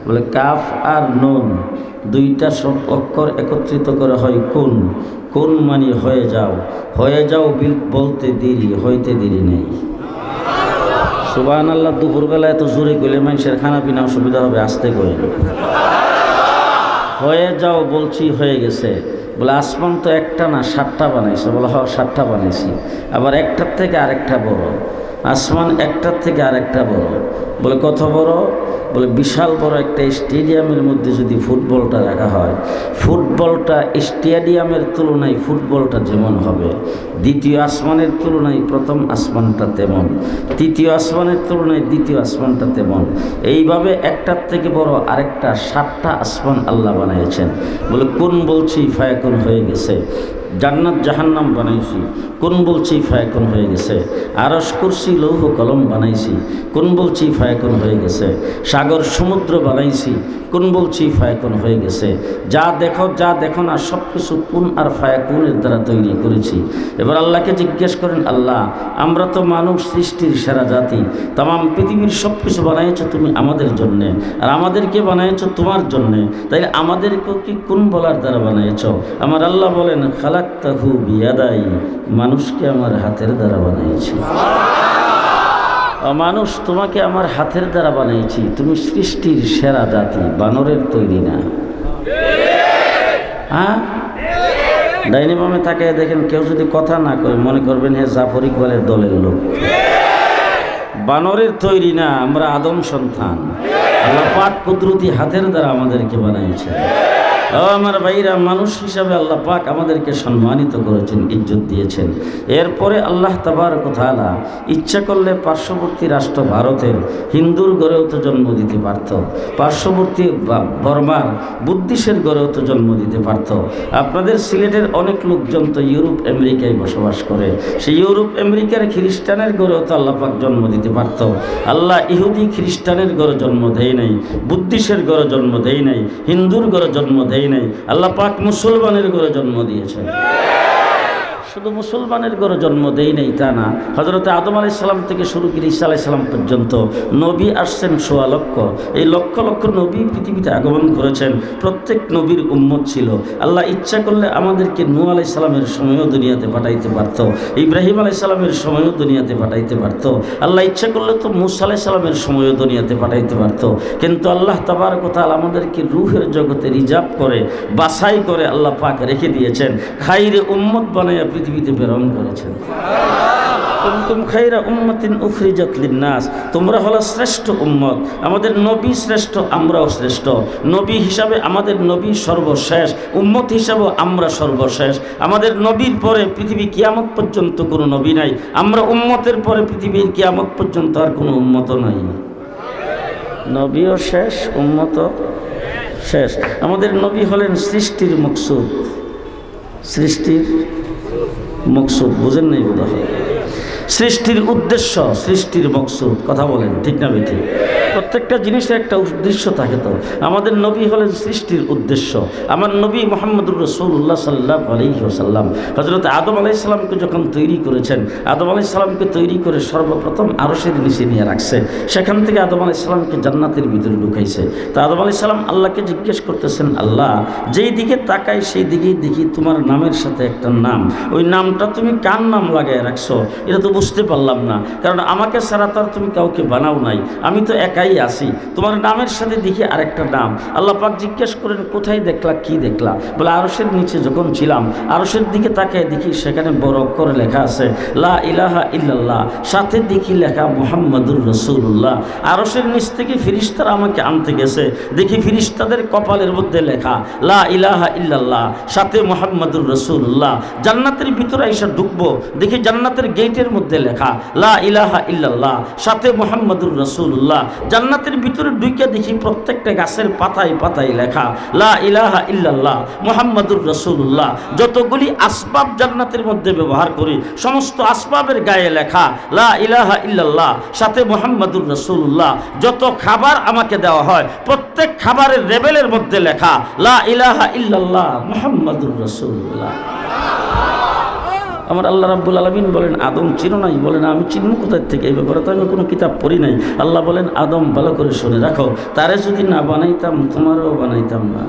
বলে কাফ আর নুন দুইটা সব অক্ষর একত্রিত করে হয় কুন। কুন মানে হয়ে যাও, হয়ে যাও বলতে দেরি, হইতে দেরি নেই। সুবহানাল্লাহ। দুপুরবেলা এত জোরে গেলে মানুষের খানা পিনা অসুবিধা হবে, আসতে করে। হয়ে যাও বলছি, হয়ে গেছে। বলে আসমান তো একটা না 7টা বানাইছে। বলে হ 7টা বানাইছি, আবার একটার থেকে আরেকটা বড়। আসমান একটার থেকে আরেকটা বড়। বলে কত বড়? বলে বিশাল বড় একটা স্টেডিয়ামের মধ্যে যদি ফুটবলটা রাখা হয়, ফুটবলটা স্টেডিয়ামের তুলনায় ফুটবলটা যেমন হবে, দ্বিতীয় আসমানের তুলনায় প্রথম আসমানটা তেমন, তৃতীয় আসমানের তুলনায় দ্বিতীয় আসমানটা তেমন, এইভাবে একটার থেকে বড় আরেকটা 7টা আসমান আল্লাহ বানিয়েছেন। বলে কোন বলছি ফায়াকুন হয়ে গেছে। জান্নাত জাহান্নাম বানাইছি, কোন বলছি ফায়াকুন হয়ে গেছে। আরশ কুরসি লৌহ কলম বানাইছি, কোন বলছি ফায়াকুন হয়ে গেছে। সাগর সমুদ্র বানাইছি, কোন বলছি ফায়াকুন হয়ে গেছে। যা দেখো না সব কিছু কুন আর ফায়াকুনের দ্বারা তৈরি করেছি। এবার আল্লাহকে জিজ্ঞেস করেন, আল্লাহ আমরা তো মানুষ সৃষ্টির সেরা জাতি, তামাম পৃথিবীর সব কিছু বানাইছো তুমি আমাদের জন্যে, আর আমাদেরকে বানাইছো তোমার জন্যে, তাইলে আমাদেরকেও কি কোন বলার দ্বারা বানাইছো? আমার আল্লাহ বলেন, খালাকতাহু বিয়াদাই, মানুষকে আমার হাতের দ্বারা বানাইছি। মানুষ তোমাকে আমার হাতের দ্বারা বানাইছি, তুমি সৃষ্টির সেরা জাতি, বানরের তৈরি না। হ্যাঁ, ডাইনি বামে তাকে দেখেন, কেউ যদি কথা না কয় মনে করবেন হে জাফর ইকবালের দলের লোক। বানরের তৈরি না, আমরা আদম সন্তান। আল্লাহ পাক কুদরতি হাতের দ্বারা আমাদেরকে বানাইছে। আমার ভাইরা, মানুষ হিসাবে আল্লাহ পাক আমাদেরকে সম্মানিত করেছেন, ইজ্জত দিয়েছেন। এরপরে আল্লাহ তাবারক ওয়া তাআলা ইচ্ছা করলে পার্শ্ববর্তী রাষ্ট্র ভারতের হিন্দুর ঘরেও তো জন্ম দিতে পারত, পার্শ্ববর্তী বর্মার বুদ্ধিস্টের ঘরেও তো জন্ম দিতে পারত। আপনাদের সিলেটের অনেক লোকজন তো ইউরোপ আমেরিকায় বসবাস করে, সেই ইউরোপ আমেরিকার খ্রিস্টানের ঘরেও তো আল্লাহ পাক জন্ম দিতে পারত। আল্লাহ ইহুদি খ্রিস্টানের ঘরে জন্ম দেয় নাই, বুদ্ধিস্টের ঘরে জন্ম দেয় নাই, হিন্দুর ঘরে জন্ম দেয় নাই। আল্লাহ পাক মুসলমানের ঘরে জন্ম দিয়েছেন। শুধু মুসলমানের ঘরে জন্ম দেই নাই তা না, হযরত আদম আলাইহিস সালাম থেকে শুরু করে ঈসা আলাইহিস সালাম পর্যন্ত নবী আসছেন ১৬ লক্ষ। এই লক্ষ লক্ষ নবী পৃথিবীতে আগমন করেছেন, প্রত্যেক নবীর উম্মত ছিল। আল্লাহ ইচ্ছা করলে আমাদেরকে নূহ আলাইহিস সালামের সময়ও দুনিয়াতে পাঠাইতে পারত, ইব্রাহিম আলাইহিস সালামের সময়ও দুনিয়াতে পাঠাইতে পারত। আল্লাহ ইচ্ছা করলে তো মূসা আলাইহিস সালামের সময়ও দুনিয়াতে পাঠাইতে পারত। কিন্তু আল্লাহ তাবারক ওয়া তাআলা আমাদেরকে রূহের জগতে রিজার্ভ করে, বাছাই করে আল্লাহ পাক রেখে দিয়েছেন, খাইরে উম্মত বানাইয়া পৃথিবীতে প্রেরণ করেছেন। কুনতুম খায়রা উম্মাতিন উখরিজাত লিন-নাস, তোমরা হলো শ্রেষ্ঠ উম্মত। আমাদের নবী শ্রেষ্ঠ, আমরাও শ্রেষ্ঠ। নবী হিসাবে আমাদের নবী সর্বশেষ, উম্মত হিসাবে আমরা সর্বশেষ। আমাদের নবীর পরে পৃথিবী কিয়ামত পর্যন্ত কোনো নবী নাই, আমরা উম্মতের পরে পৃথিবীর কিয়ামত পর্যন্ত আর কোনো উম্মত নাই। নবীও শেষ, উম্মতও শেষ। আমাদের নবী হলেন সৃষ্টির মকসুদ, সৃষ্টির মকসুদ, বুঝেন নাই বোধ হয়? সৃষ্টির উদ্দেশ্য, সৃষ্টির মকসুদ। কথা বলেন ঠিক না বেঠিক? প্রত্যেকটা জিনিসের একটা উদ্দেশ্য থাকে। তো আমাদের নবী হলেন সৃষ্টির উদ্দেশ্য। আমার নবী মুহাম্মদুর রাসূলুল্লাহ সাল্লাল্লাহু আলাইহি ওয়াসাল্লাম হযরত আদম আলাইহিস সালামকে যখন তৈরি করেছেন, আদম আলাইহিস সালামকে তৈরি করে সর্বপ্রথম আরশের নিচে নিয়ে রাখছে। সেখান থেকে আদম আলাইহিস সালামকে জান্নাতের ভিতরে ঢুকাইছে। তো আদম আলাইহিস সালাম আল্লাহকে জিজ্ঞেস করতেছেন, আল্লাহ যেই দিকে তাকাই সেই দিকেই দেখি তোমার নামের সাথে একটা নাম, ওই নামটা তুমি কার নাম লাগায় রাখছো এটা তো বুঝতে পারলাম না, কারণ আমাকে ছাড়া তো আর তুমি কাউকে বানাও নাই, আমি তো একাই আছি, তোমার নামের সাথে দেখি আরেকটা নাম। আল্লাহ পাক জিজ্ঞেস করেন, কোথায় দেখলা, কি দেখলা? বলে আরশের নিচে যখন ছিলাম, আরশের দিকে তাকায় দেখি সেখানে বড় অক্ষরে লেখা আছে লা ইলাহা ইল্লাল্লাহ, সাথে দেখি লেখা মুহাম্মাদুর রাসূলুল্লাহ। আরশের নিচ থেকে ফেরেশতারা আমাকে আনতে গেছে, দেখি ফেরেশতাদের কপালের মধ্যে লেখা লা ইলাহা ইল্লাল্লাহ, সাথে মুহাম্মাদুর রাসূলুল্লাহ। জান্নাতের ভিতরে এসে ঢুকবো, দেখি জান্নাতের গেটের মধ্যে লেখা লা ইলাহা ইল্লাল্লাহ, সাথে মুহাম্মাদুর রাসূলুল্লাহ। জান্নাতের ভিতরে ঢুকে দেখি প্রত্যেকটা গাছের পাতায় পাতায় লেখা লা ইলাহা ইল্লাল্লাহ মুহাম্মাদুর রাসূলুল্লাহ। যতগুলি আসবাব জান্নাতের মধ্যে ব্যবহার করি, সমস্ত আসবাবের গায়ে লেখা লা ইলাহা ইল্লাল্লাহ, সাথে মুহাম্মাদুর রাসূলুল্লাহ। যত খাবার আমাকে দেওয়া হয়, প্রত্যেক খাবারের লেবেলের মধ্যে লেখা লা ইলাহা ইল্লাল্লাহ মুহাম্মাদুর রাসূলুল্লাহ। আমার আল্লাহ রাব্বুল আলামিন বলেন আদম চিনো নাই? বলেন আমি চিনব কোথায় থেকে, এই ব্যাপারে তো আমি কোনো কিতাব পড়ি নাই। আল্লাহ বলেন আদম ভালো করে শুনে রাখো, তারে যদি না বানাইতাম তোমারও বানাইতাম না।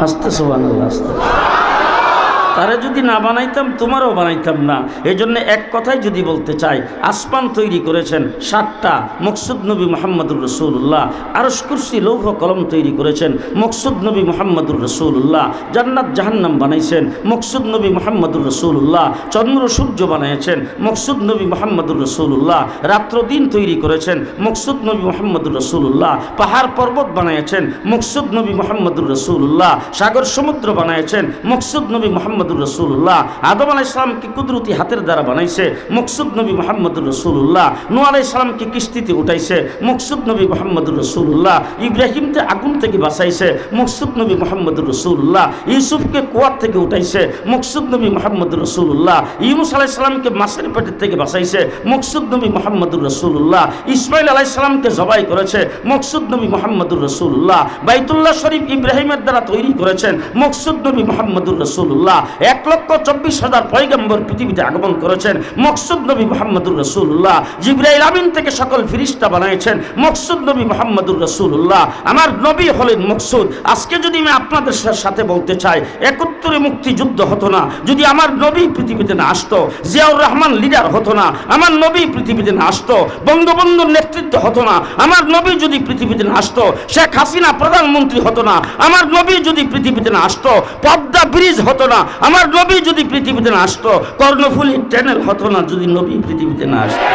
আস্তে সুবহানাল্লাহ, আস্তে। তারে যদি না বানাইতাম তোমারও বানাইতাম না। এই জন্য এক কথাই যদি বলতে চাই, আসমান তৈরি করেছেন 7টা, মকসুদ নবী মুহাম্মদুর রাসূলুল্লাহ। আরশ কুরসি লৌহ কলম তৈরি করেছেন মকসুদ নবী মুহাম্মদুর রাসূলুল্লাহ। জান্নাত জাহান্নাম বানাইছেন মকসুদ নবী মুহাম্মদুর রাসূলুল্লাহ। চন্দ্র সূর্য বানিয়েছেন মকসুদ নবী মুহাম্মদুর রাসূলুল্লাহ। রাত্র দিন তৈরি করেছেন মকসুদ নবী মুহাম্মদুর রাসূলুল্লাহ। পাহাড় পর্বত বানিয়েছেন মকসুদ নবী মুহাম্মদুর রাসূলুল্লাহ। সাগর সমুদ্র বানিয়েছেন মকসুদ নবী মুহাম্মদুর রাসূলুল্লাহ। আদম আলাইহিস সালামকে কুদরতি হাতের দ্বারা বানাইছে মকসুদ নবী মুহাম্মদুর রাসূলুল্লাহ। নূহ আলাইহিস সালামকে কিস্তিতে উঠাইছে মকসুদ নবী মুহাম্মদুর রাসূলুল্লাহ। ইব্রাহিমকে আগুন থেকে বাঁচাইছে মকসুদ নবী মুহাম্মদুর রাসূলুল্লাহ। ইউসুফকে কুয়ার থেকে উঠাইছে মকসুদ নবী মুহাম্মদুর রাসূলুল্লাহ। ইউনূস আলাইহিস সালামকে মাছের পেটের থেকে বাঁচাইছে মকসুদ নবী মুহাম্মদুর রাসূলুল্লাহ। ইসমাঈল আলাইহিস সালামকে জবাই করেছে মকসুদ নবী মুহাম্মদুর রাসূলুল্লাহ। বাইতুল্লাহ শরীফ ইব্রাহিমের দ্বারা তৈরি করেছেন মকসুদ নবী মুহাম্মদুর রাসূলুল্লাহ। 1,24,000 পয়গম্বর পৃথিবীতে আগমন করেছেন মকসুদ নবী মুহাম্মদুর রাসূলুল্লাহ। জিবরাইল আমিন থেকে সকল ফেরেশতা বানাইছেন মকসুদ নবী মুহাম্মদুর রাসূলুল্লাহ। আমার নবী হলেন মকসুদ। আজকে যদি আমি আপনাদের সাথে বলতে চাই, 71 মুক্তিযুদ্ধ হতো না যদি আমার নবী পৃথিবীতে না আসতো। জিয়াউর রহমান লিডার হতো না আমার নবী পৃথিবীতে না আসতো। বঙ্গবন্ধুর নেতৃত্ব হতো না আমার নবী যদি পৃথিবীতে না আসতো। শেখ হাসিনা প্রধানমন্ত্রী হতো না আমার নবী যদি পৃথিবীতে না আসতো। পদ্মা ব্রিজ হতো না আমার নবী যদি পৃথিবীতে না আসতো। কর্ণফুলী চ্যানেল হতো না যদি নবী পৃথিবীতে না আসতো।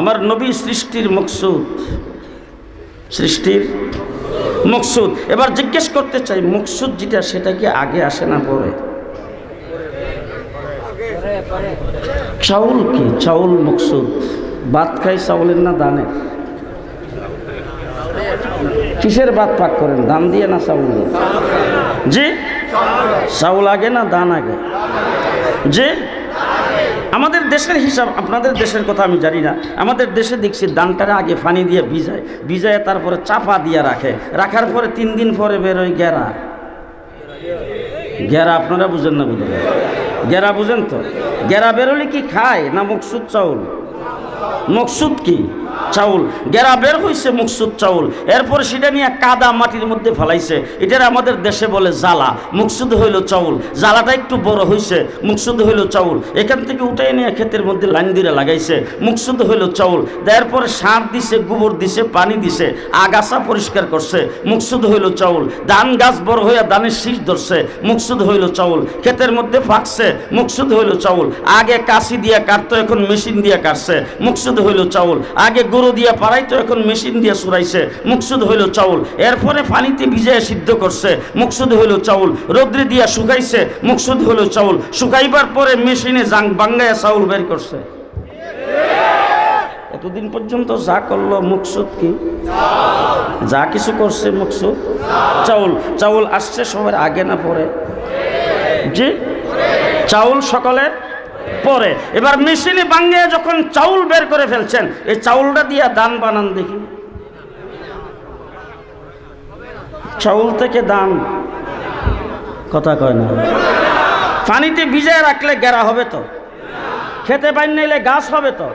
আমার নবী সৃষ্টির মকসুদ, সৃষ্টির মকসুদ। এবার জিজ্ঞেস করতে চাই, মকসুদ যেটা সেটা কি আগে আসে না পরে? চাউল কি? চাউল মকসুদ। ভাত খাই চাউলের না দানের? কিসের ভাত পাক করেন, ধান দিয়ে না চাউল দিয়ে? জি, চাউল আগে না দান আগে? জি, আমাদের দেশের হিসাব, আপনাদের দেশের কথা আমি জানি না। আমাদের দেশে দেখছি দানটারে আগে পানি দিয়ে ভিজায়, ভিজায় তারপরে চাপা দিয়ে রাখে, রাখার পরে 3 দিন পরে বেরোয় গেরা। গেরা আপনারা বুঝেন না? বুঝেন? গেরা বুঝেন তো? গেরা বেরোলে কি খায় না মকসুদ চাউল? মকসুদ কি? চাউল। গেরা বের হয়েছে মকসুদ চাউল, এরপরে সেটা নিয়ে কাদা মাটির মধ্যে ফেলাইছে, এটার আমাদের দেশে বলে জ্বালা। মকসুদ হইল চাউল। জ্বালাটা একটু বড় হয়েছে, মকসুদ হইল চাউল। এখান থেকে উঠাই নিয়ে ক্ষেতের মধ্যে লাইন দিয়ে লাগাইছে, মকসুদ হইল চাউল। এরপরে সার দিছে, গোবর দিছে, পানি দিছে, আগাছা পরিষ্কার করছে, মকসুদ হইল চাউল। ধান গাছ বড় হইয়া ধানের শীষ ধরছে, মকসুদ হইল চাউল। ক্ষেতের মধ্যে ফাঁকছে, মকসুদ হইল চাউল। আগে কাশি দিয়ে কাটতো, এখন মেশিন দিয়ে কাটছে, মকসুদ হইল চাউল। আগে গরু দিয়া পাড়াইতো, এখন মেশিন দিয়ে সুরাইছে, মকসুদ হইল চাউল। এরপরে পানিতে ভিজায় সিদ্ধ করছে, মকসুদ হইল চাউল। রৌদ্রে দিয়া শুকাইছে, মকসুদ হইল চাউল। শুকাইবার পরে মেশিনে বাঙ্গায়া চাউল বের করছে। এতদিন পর্যন্ত যা করলো মকসুদ কি? যা কিছু করছে মকসুদ চাউল। চাউল আসছে সবার আগে না পরে? জি, চাউল সকলের পরে। এবার মেশিনে বাঙ্গে যখন চাউল বের করে ফেলছেন, এই চাউলটা দিয়া দান বানান দেখি। চাউল থেকে দান কথা কয় না। পানিতে ভিজায় রাখলে গেরা হবে তো? খেতে পাই নাইলে গাছ হবে তো?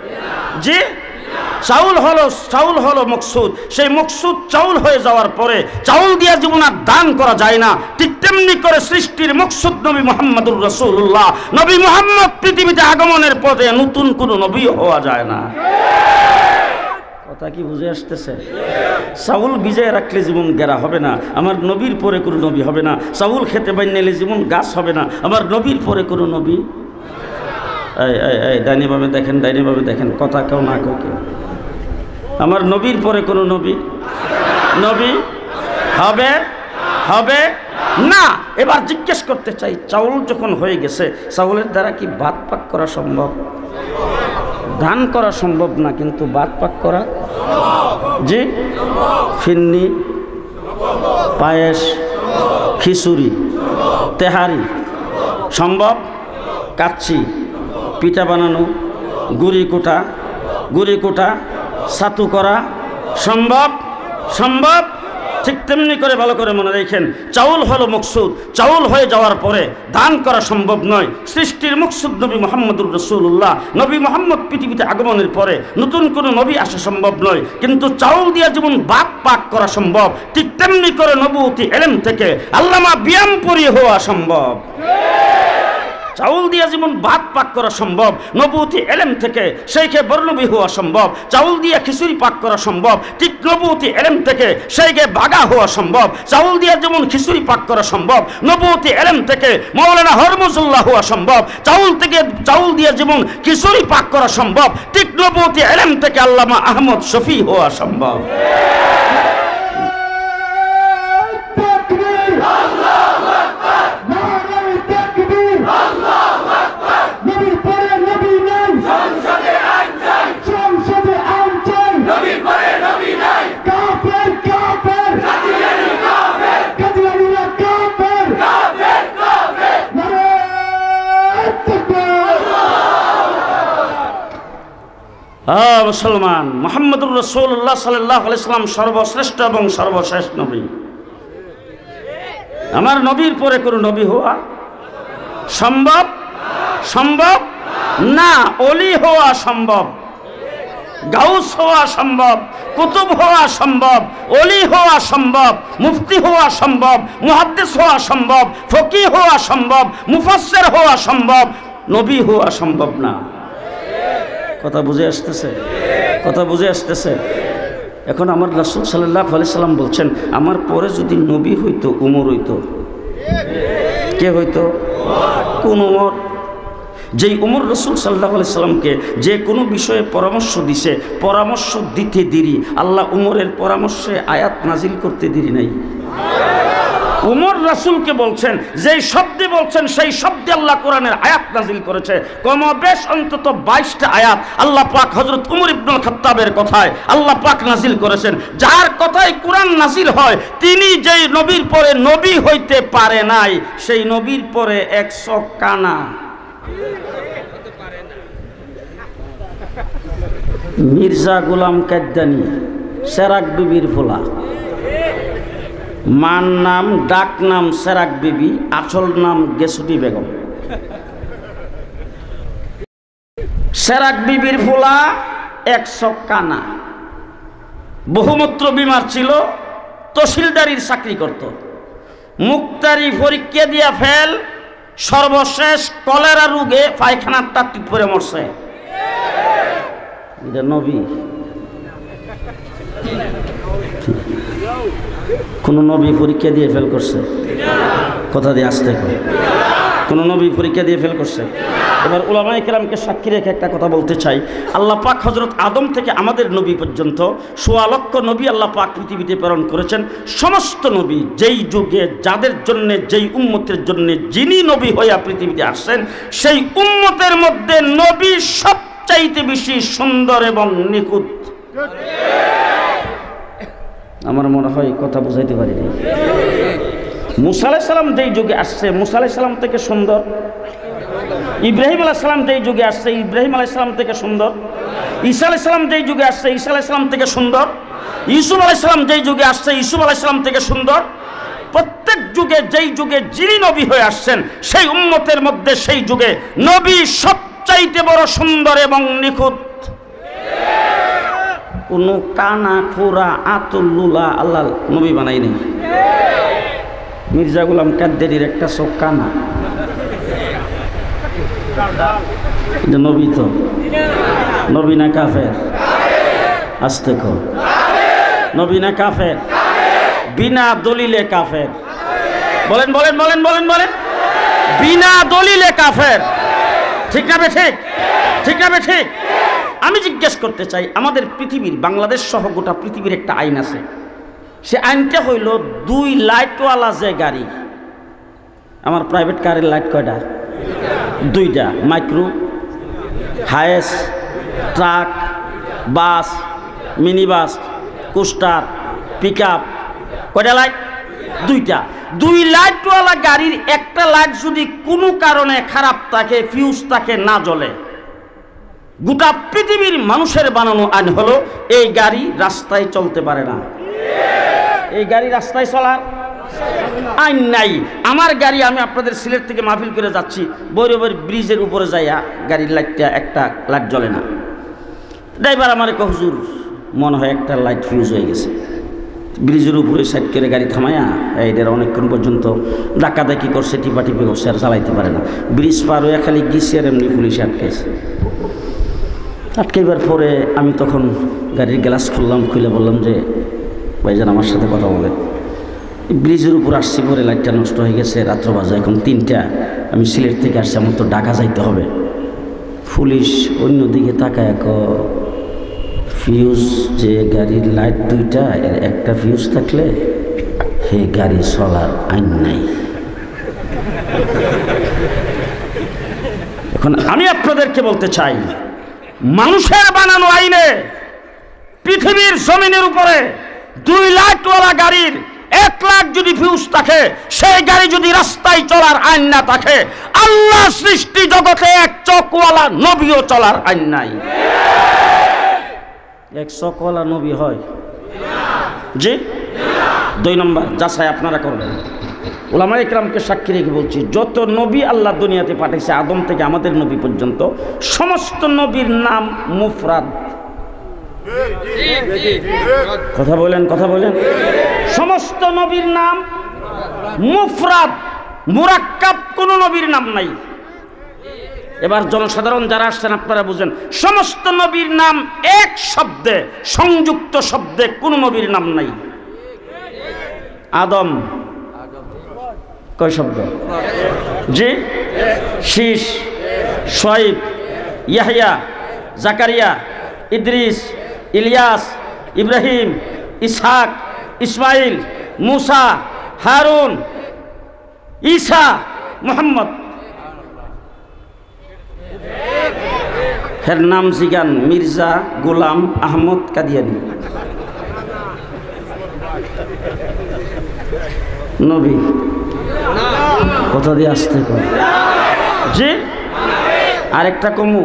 জি, চাউল হলো মকসুদ। সেই মকসুদ চাউল হয়ে যাওয়ার পরে চাউল দিয়া জীবন আর দান করা যায় না। ঠিক তেমনি করে সৃষ্টির মকসুদ নবী মুহাম্মদুর রাসূলুল্লাহ। নবী মুহাম্মদ পৃথিবীতে আগমনের পথে নতুন কোনো নবী হওয়া যায় না। কথা কি বুঝে আসতেছে? চাউল ভিজায় রাখলে জীবন গেরা হবে না, আমার নবীর পরে কোনো নবী হবে না। চাউল খেতে পাই নাইলে জীবন গাছ হবে না, আমার নবীর পরে কোনো নবী। ডাইনে ভাবে দেখেন, ডাইনে ভাবে দেখেন, কথা কেউ না কেউ কেউ। আমার নবীর পরে কোনো নবী হবে হবে না। এবার জিজ্ঞেস করতে চাই, চাউল যখন হয়ে গেছে, চাউলের দ্বারা কি ভাত পাক করা সম্ভব? ধান করা সম্ভব না, কিন্তু ভাত পাক করা জি। ফিন্নি, পায়েস, খিচুড়ি, তেহারি সম্ভব। কাচ্চি, পিঠা বানানো, গুড়ি কোটা ছাতু করা সম্ভব? সম্ভব। ঠিক তেমনি করে ভালো করে মনে রাখেন, চাউল হলো মকসুদ। চাউল হয়ে যাওয়ার পরে দান করা সম্ভব নয়। সৃষ্টির মকসুদ নবী মুহাম্মদুর রাসূলুল্লাহ। নবী মুহাম্মদ পৃথিবীতে আগমনের পরে নতুন কোনো নবী আসা সম্ভব নয়, কিন্তু চাউল দিয়ে যেমন ভাত পাক করা সম্ভব, ঠিক তেমনি করে নবুয়তি ইলম থেকে আল্লামা বিয়াম পড়িয়ে হওয়া সম্ভব। চাউল দিয়ে যেমন ভাত পাক করা সম্ভব, নবুয়তি ইলম থেকে শেখে বরনবী হওয়া সম্ভব। চাউল দিয়ে খিচুড়ি পাক করা সম্ভব, ঠিক নবুয়তি ইলম থেকে শেখে বাগা হওয়া সম্ভব। চাউল দিয়ে যেমন খিচুড়ি পাক করা সম্ভব, নবুয়তি ইলম থেকে মাওলানা হরমুজুল্লাহ হওয়া সম্ভব। চাউল দিয়ে যেমন খিচুড়ি পাক করা সম্ভব, ঠিক নবুয়তি ইলম থেকে আল্লামা আহমদ শফি হওয়া সম্ভব। মুসলমান, মুহাম্মদুর রাসূলুল্লাহ সাল্লাল্লাহু আলাইহি ওয়াসাল্লাম সর্বশ্রেষ্ঠ এবং সর্বশেষ নবী। আমার নবীর পরে কোন নবী হওয়া সম্ভব? সম্ভব না। ওলি হওয়া সম্ভব, গাউস হওয়া সম্ভব, কুতুব হওয়া সম্ভব, ওলি হওয়া সম্ভব, মুফতি হওয়া সম্ভব, মুহাদ্দিস হওয়া সম্ভব, ফকিহ হওয়া সম্ভব, মুফাসসির হওয়া সম্ভব, নবী হওয়া সম্ভব না। কথা বুঝে আসতেছে? কথা বুঝে আসতেছে? এখন আমার রাসূল সাল্লাল্লাহু আলাইহি সাল্লাম বলছেন, আমার পরে যদি নবী হইতো উমর হইতো। কে হইতো? কোন উমর? যেই উমর রাসূল সাল্লাল্লাহু আলাইহি সাল্লামকে যে কোনো বিষয়ে পরামর্শ দিছে, পরামর্শ দিতে দেরি, আল্লাহ উমরের পরামর্শে আয়াত নাজিল করতে দেরি নাই। উমর রাসূলকে বলছেন, যেই শব্দে বলছেন সেই শব্দে আল্লাহ কোরআনের আয়াত নাজিল করেছে। কমবেশ অন্তত 22টা আয়াত আল্লাহ পাক হযরত উমর ইবনুল খাত্তাবের কথায় আল্লাহ পাক নাজিল করেছেন। যার কথায় কোরআন নাজিল হয়, তিনি যেই নবীর পরে নবী হইতে পারে নাই, সেই নবীর পরে 100 কানা। মির্জা গোলাম কাদ্দানি, সেরাক বিবির ফোলা। মান নাম, ডাক নাম সেরাক বিবি, আসল নাম গেসুটি বেগম। সেরাক বিবির ফোলা 100 কানা। বহুমূত্র বিমার ছিল, তহসিলদারির চাকরি করত। মুক্তারি পরীক্ষা দিয়া ফেল, সর্বশেষ কলেরা রোগে পায়খানার টাট্টি পরে মরছে। এটা নবী? কোন নবী পরীক্ষা দিয়ে ফেল করছে? কথা দিয়ে আসতে কয়। কোন নবী পরীক্ষা দিয়ে ফেল করছে? এবার উলামায়ে কেরামকে সাক্ষী রেখে একটা কথা বলতে চাই। আল্লাহ পাক হযরত আদম থেকে আমাদের নবী পর্যন্ত ১৬ লক্ষ নবী আল্লাহ পাক পৃথিবীতে প্রেরণ করেছেন। সমস্ত নবী যেই যুগে যাদের জন্য, যেই উম্মতের জন্য যিনি নবী হইয়া পৃথিবীতে আসছেন, সেই উম্মতের মধ্যে নবী সবচাইতে বেশি সুন্দর এবং নিখুঁত। আমার মনে হয় কথা বুঝাইতে পারি না। মুসা আলাইহিস সালাম যেই যুগে আসছে, মুসা আলাইহিস সালাম থেকে সুন্দর। ইব্রাহিম আলাইহিস সালাম যেই যুগে আসছে, ইব্রাহিম আলাইহিস সালাম থেকে সুন্দর। ঈসা আলাইহিস সালাম যেই যুগে আসছে, ঈসা আলাইহিস সালাম থেকে সুন্দর। ইউসুফ আলাইহিস সালাম যেই যুগে আসছে, ইউসুফ আলাইহিস সালাম থেকে সুন্দর। প্রত্যেক যুগে যেই যুগে যিনি নবী হয়ে আসছেন, সেই উম্মতের মধ্যে সেই যুগে নবী সবচাইতে বড় সুন্দর এবং নিখুঁত। কোন কানা খোরা আতুল্লুলা আল্লাহ নবী বানাই নেই। মির্জা গোলাম কাদ্দারির একটা চোখ কানা। এটা নবী তো? নবী না কাফের? আস্তে কর। নবী না কাফের? বিনা দলিলে কাফের। বলেন বলেন বলেন বলেন বলেন। বিনা দলিলে কাফের। ঠিক না ঠিক? ঠিক না ঠিক? আমি জিজ্ঞেস করতে চাই, আমাদের পৃথিবীর, বাংলাদেশ সহ গোটা পৃথিবীর একটা আইন আছে। সে আইনটা হইল 2 লাইটওয়ালা যে গাড়ি। আমার প্রাইভেট কারের লাইট কয়টা? 2টা। মাইক্রো, হায়েস, ট্রাক, বাস, মিনি বাস, কোস্টার, পিকআপ, কয়টা লাইট? 2টা। 2 লাইটওয়ালা গাড়ির একটা লাইট যদি কোনো কারণে খারাপ থাকে, ফিউজ থাকে, না জ্বলে, গোটা পৃথিবীর মানুষের বানানো আইন হলো এই গাড়ি রাস্তায় চলতে পারে না, এই গাড়ি রাস্তায় চলার আইন নাই। আমার গাড়ি, আমি আপনাদের সিলেট থেকে মাহফিল করে যাচ্ছি, বৈরবের ব্রিজের উপরে যাইয়া গাড়ির লাইটটা একটা লাইট জ্বলে না। ড্রাইভার আমার হুজুর মনে হয় একটা লাইট ফিউজ হয়ে গেছে। ব্রিজের উপরে সাইড করে গাড়ি থামায়া এইটার অনেকক্ষণ পর্যন্ত ধাক্কাধাক্কি করছে, টিপাটিপি করছে, আর চালাইতে পারে না। ব্রিজ পার হয়ে খালি গিয়েছে আর এমনি পুলিশে আটকেছে। আটকাইবার পরে আমি তখন গাড়ির গ্লাস খুললাম, খুলে বললাম যে ভাইজান আমার সাথে কথা বলে। ব্রিজের উপর আসছি, পরে লাইটটা নষ্ট হয়ে গেছে, রাত্র বাজে এখন 3টা, আমি সিলেট থেকে আসছি, আমার তো ঢাকা যাইতে হবে। পুলিশ অন্যদিকে তাকায়, ফিউজ যে গাড়ির লাইট 2টা, এর একটা ফিউজ থাকলে হে গাড়ি চলার আইন নাই। এখন আমি আপনাদেরকে বলতে চাই, মানুষের বানানো আইনে পৃথিবীর জমিনের উপরে 2 লাখওয়ালা গাড়ির 1 লাখ যদি ফিউজ থাকে, সেই গাড়ি যদি রাস্তায় চলার আইন না থাকে, আল্লাহ সৃষ্টি জগতে 1 চকওয়ালা নবীও চলার আইন নাই। 1 চকওয়ালা নবী হয় জি? 2 নম্বর যাচাই আপনারা করবেন। উলামায়ে কেরামকে সাক্ষী রেখে বলছি, যত নবী আল্লাহ দুনিয়াতে পাঠিয়েছে আদম থেকে আমাদের নবী পর্যন্ত, সমস্ত নবীর নাম মুফরাদ। কথা বলেন, কথা বলেন। সমস্ত নবীর নাম মুফরাদ, মুরাক্কাব কোনো নবীর নাম নাই। এবার জনসাধারণ যারা আসছেন আপনারা বুঝেন, সমস্ত নবীর নাম এক শব্দে, সংযুক্ত শব্দে কোনো নবীর নাম নাই। আদম কয় শব্দ? জি? শীষ, শোয়েব, ইয়াহইয়া, জাকারিয়া, ইদ্রিস, ইলিয়াস, ইব্রাহিম, ইসহাক, ইসমাইল, মুসা, হারুন, ঈসা, মুহাম্মদ। এর নাম জিগান মির্জা গোলাম আহমদ কাদিয়ানি। নবী কথা দিয়ে আসতে কর জি? আরেকটা কমু,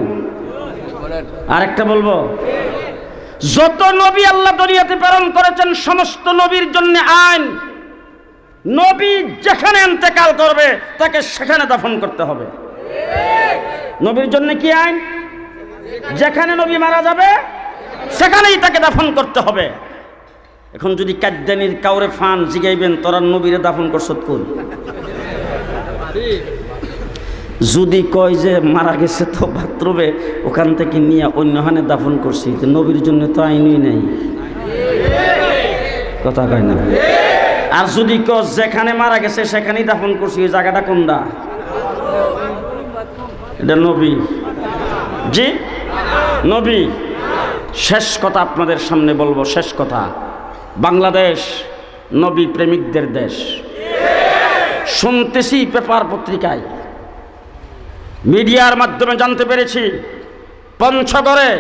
আরেকটা বলবো, যত নবী আল্লাহ দুনিয়াতে প্রেরণ করেছেন সমস্ত নবীর জন্য আইন, নবী যেখানে ইন্তেকাল করবে তাকে সেখানে দাফন করতে হবে। নবীর জন্য কি আইন? যেখানে নবী মারা যাবে সেখানেই তাকে দাফন করতে হবে। এখন যদি কাদ্দানির কাউরে ফান জিগাইবেন, তোরা নবীরে দাফন করছত কই? যদি কয় যে মারা গেছে তো বাথরুমে, ওখান থেকে নিয়ে অন্যখানে দাফন করছি, তো নবীর জন্য তো আইনই নেই। কথা কয় না? আর যদি কয় যেখানে মারা গেছে সেখানেই দাফন করছি, ওই জায়গাটা কোনটা? এটা নবী জি? নবী। শেষ কথা আপনাদের সামনে বলবো, শেষ কথা, বাংলাদেশ নবী প্রেমিকদের দেশ। শুনতেছি পেপার পত্রিকায়, মিডিয়ার মাধ্যমে জানতে পেরেছি, পঞ্চগড়ে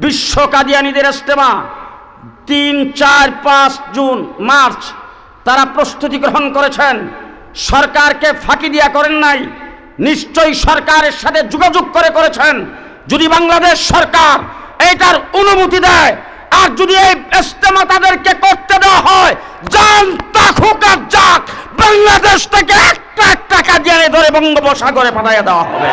বিশ্ব কাদিয়ানীদের ইজতেমা 3, 4, 5 জুন, মার্চ তারা প্রস্তুতি গ্রহণ করেছেন। সরকারকে ফাঁকি দিয়া করেন নাই, নিশ্চয়ই সরকারের সাথে যোগাযোগ করে করেছেন। যদি বাংলাদেশ সরকার এইটার অনুমতি দেয়, আর যদি এই ইজতেমা তাদেরকে করতে দেওয়া হয়, জান তাকুক আর যাক, বাংলাদেশ থেকে একটা টাকা দিয়ে ধরে বঙ্গোপসাগরে পাঠাইয়া দেওয়া হবে।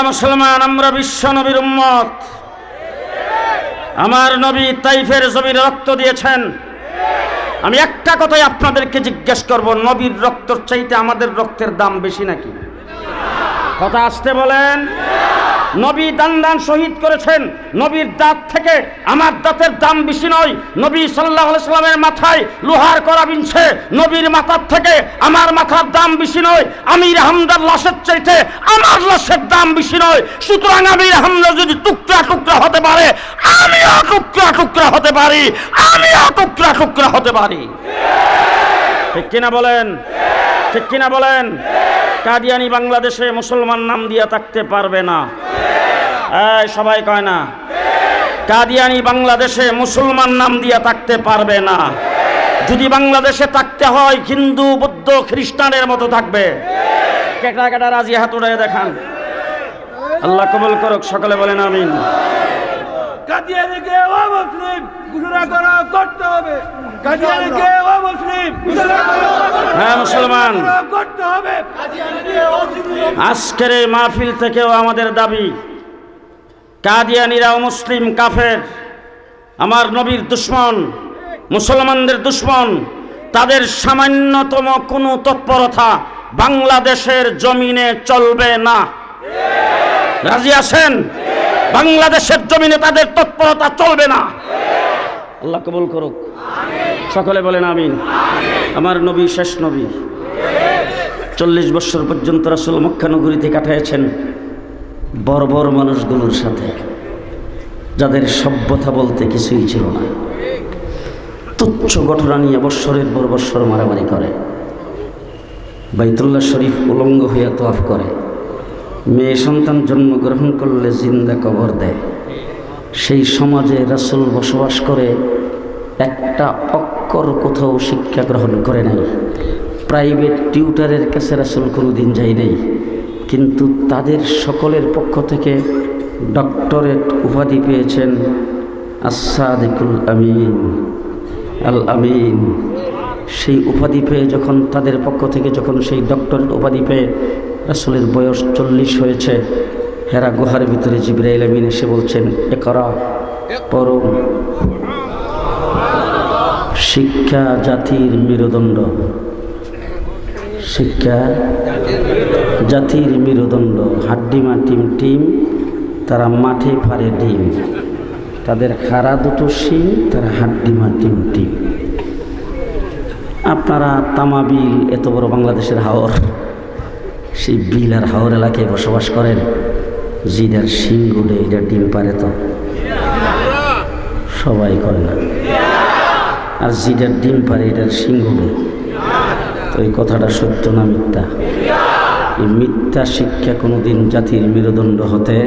মুসলমান, আমরা বিশ্ব নবীর উম্মত। আমার নবী তাইফের জমির রক্ত দিয়েছেন। আমি একটা কথাই আপনাদেরকে জিজ্ঞেস করব, নবীর রক্তের চাইতে আমাদের রক্তের দাম বেশি নাকি? কথা আসতে বলেন। নবী দান শহীদ করেছেন, নবীর দাঁত থেকে আমার দাঁতের দাম বেশি নয়। নবী সাল্লাল্লাহু আলাইহি সাল্লামের মাথায় লোহার কড়া বিনছে, নবীর মাথার থেকে আমার মাথার দাম বেশি নয়। আমির হামদার লাশের চাইতে আমার লাশের দাম বেশি নয়। সুতরাং আমির হামদা যদি টুকরা টুকরা হতে পারে, আমিও টুকরা টুকরা হতে পারি, আমিও টুকরা টুকরা হতে পারি। ঠিক কিনা বলেন, ঠিক কিনা বলেন? কাদিয়ানি বাংলাদেশে মুসলমান নাম দিয়ে থাকতে পারবে না। এই সবাই কয় না, কাদিয়ানি বাংলাদেশে মুসলমান নাম দিয়ে থাকতে পারবে না। যদি বাংলাদেশে থাকতে হয় হিন্দু বৌদ্ধ খ্রিস্টানের মতো থাকবে। কেটা কেটা রাজি হাত উড়াই দেখান। আল্লাহ কবুল করুক, সকলে বলেন আমিন। কাদিয়ানিকে অমুসলিম ঘোষণা করা করতে হবে। কাদিয়ানিকে অমুসলিম ঘোষণা করা হ্যাঁ মুসলমান করতে হবে। আজকের এই মাহফিল থেকেও আমাদের দাবি, কাদিয়ানিরা মুসলিম কাফের, আমার নবীর দুশমন, মুসলমানদের দুশমন। তাদের সামান্যতম কোনো তৎপরতা বাংলাদেশের জমিনে চলবে না। রাজি আছেন? বাংলাদেশের জমিনে তাদের তৎপরতা চলবে না। আল্লাহ কবুল করুক, সকলে বলেন আমিন। আমার নবী শেষ নবী, 40 বছর পর্যন্ত রাসূল মক্কা নগরীতে কাটিয়েছেন বর্বর মানুষগুলোর সাথে, যাদের সভ্যতা বলতে কিছুই ছিল না। তুচ্ছ ঘটনা নিয়ে বৎসরের পর বৎসর মারামারি করে, বাইতুল্লাহ শরীফ উলঙ্গ হইয়া তোয়াফ করে, মেয়ে সন্তান জন্মগ্রহণ করলে জিন্দা কবর দেয়। সেই সমাজে রাসূল বসবাস করে, একটা অক্ষর কোথাও শিক্ষা গ্রহণ করে নাই, প্রাইভেট টিউটারের কাছে রাসূল কোনোদিন যায় নাই। কিন্তু তাদের সকলের পক্ষ থেকে ডক্টরেট উপাধি পেয়েছেন আস-সাদিকুল আমিন, আল আমিন। সেই উপাধি পেয়ে যখন তাদের পক্ষ থেকে যখন সেই ডক্টরেট উপাধি পেয়ে রাসূলের বয়স 40 হয়েছে, হেরা গুহার ভিতরে জিবরাইল আমিন এসে বলছেন, ইকরা, পড়ো। শিক্ষা জাতির মেরুদণ্ড, শিক্ষা জাতির মেরুদণ্ড। হাড্ডিমা টিম টিম, তারা মাঠে পারে ডিম। তাদের খাড়া দুটো শিং, তারা হাড্ডিমা টিম টিম। আপনারা তামাবিল, এত বড় বাংলাদেশের হাওর, সেই বিল আর হাওর এলাকায় বসবাস করেন। জিডার শিং উড়ে এটা ডিম পারে তো সবাই করে না, আর জিডার ডিম পারে এটার শিং উড়ে। তো এই কথাটা সত্য না মিথ্যা? এই মিথ্যা শিক্ষা কোনোদিন জাতির মেরুদণ্ড হতে,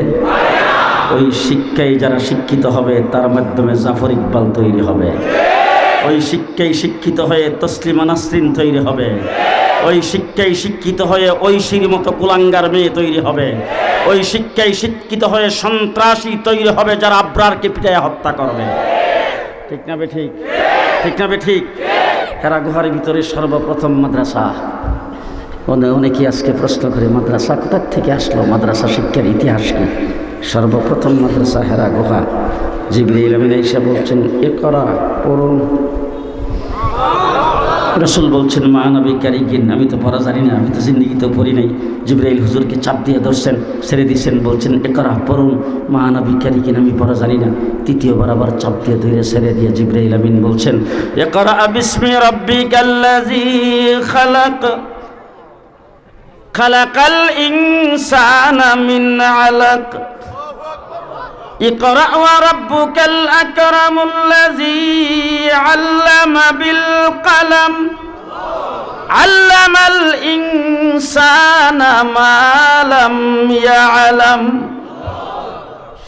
ওই শিক্ষায় যারা শিক্ষিত হবে তার মাধ্যমে জাফর ইকবাল তৈরি হবে। ওই শিক্ষায় শিক্ষিত হয়ে তসলিমা নাসরিন তৈরি হবে। ওই শিক্ষায় শিক্ষিত হয়ে ঐশীর মতো কুলাঙ্গার মেয়ে তৈরি হবে। ওই শিক্ষায় শিক্ষিত হয়ে সন্ত্রাসী তৈরি হবে, যারা আব্রারকে পিটায় হত্যা করবে। ঠিক না বে ঠিক? ঠিক না বে ঠিক? হেরা গুহার ভিতরে সর্বপ্রথম মাদ্রাসা। অনেকে আজকে প্রশ্ন করে, মাদ্রাসা কোথা থেকে আসলো, মাদ্রাসা শিক্ষার ইতিহাস কি? সর্বপ্রথম মাদ্রাসা হেরা গুহা। জিবরাইল আমিন এসে বলছেন, ইকরা, পড়ুন। রাসূল বলছেন, মা নবী কারিগিন, আমি তো পড়া জানি না, আমি তো জিন্দেগিতেও পড়ি নাই। জিবরাইল হুজুরকে চাপ দিয়ে ধরছেন, ছেড়ে দিয়েছেন, বলছেন, ইকরা, পড়ুন। মা নবী কারিগিন, আমি পড়া জানি না। তৃতীয়বার আবার চাপ দিয়ে ধরে ছেড়ে দিয়ে জিবরাইল আমিন বলছেন, ইকরা বিসমি রাব্বিকাল্লাযী খালাক, খালাকাল ইনসানা মিন আলাক, ইকরা ওয়া রাব্বুকাল আকরামুল্লাযী আল্লামা বিল কলম, আল্লামাল ইনসানা মা লাম ইয়ালাম।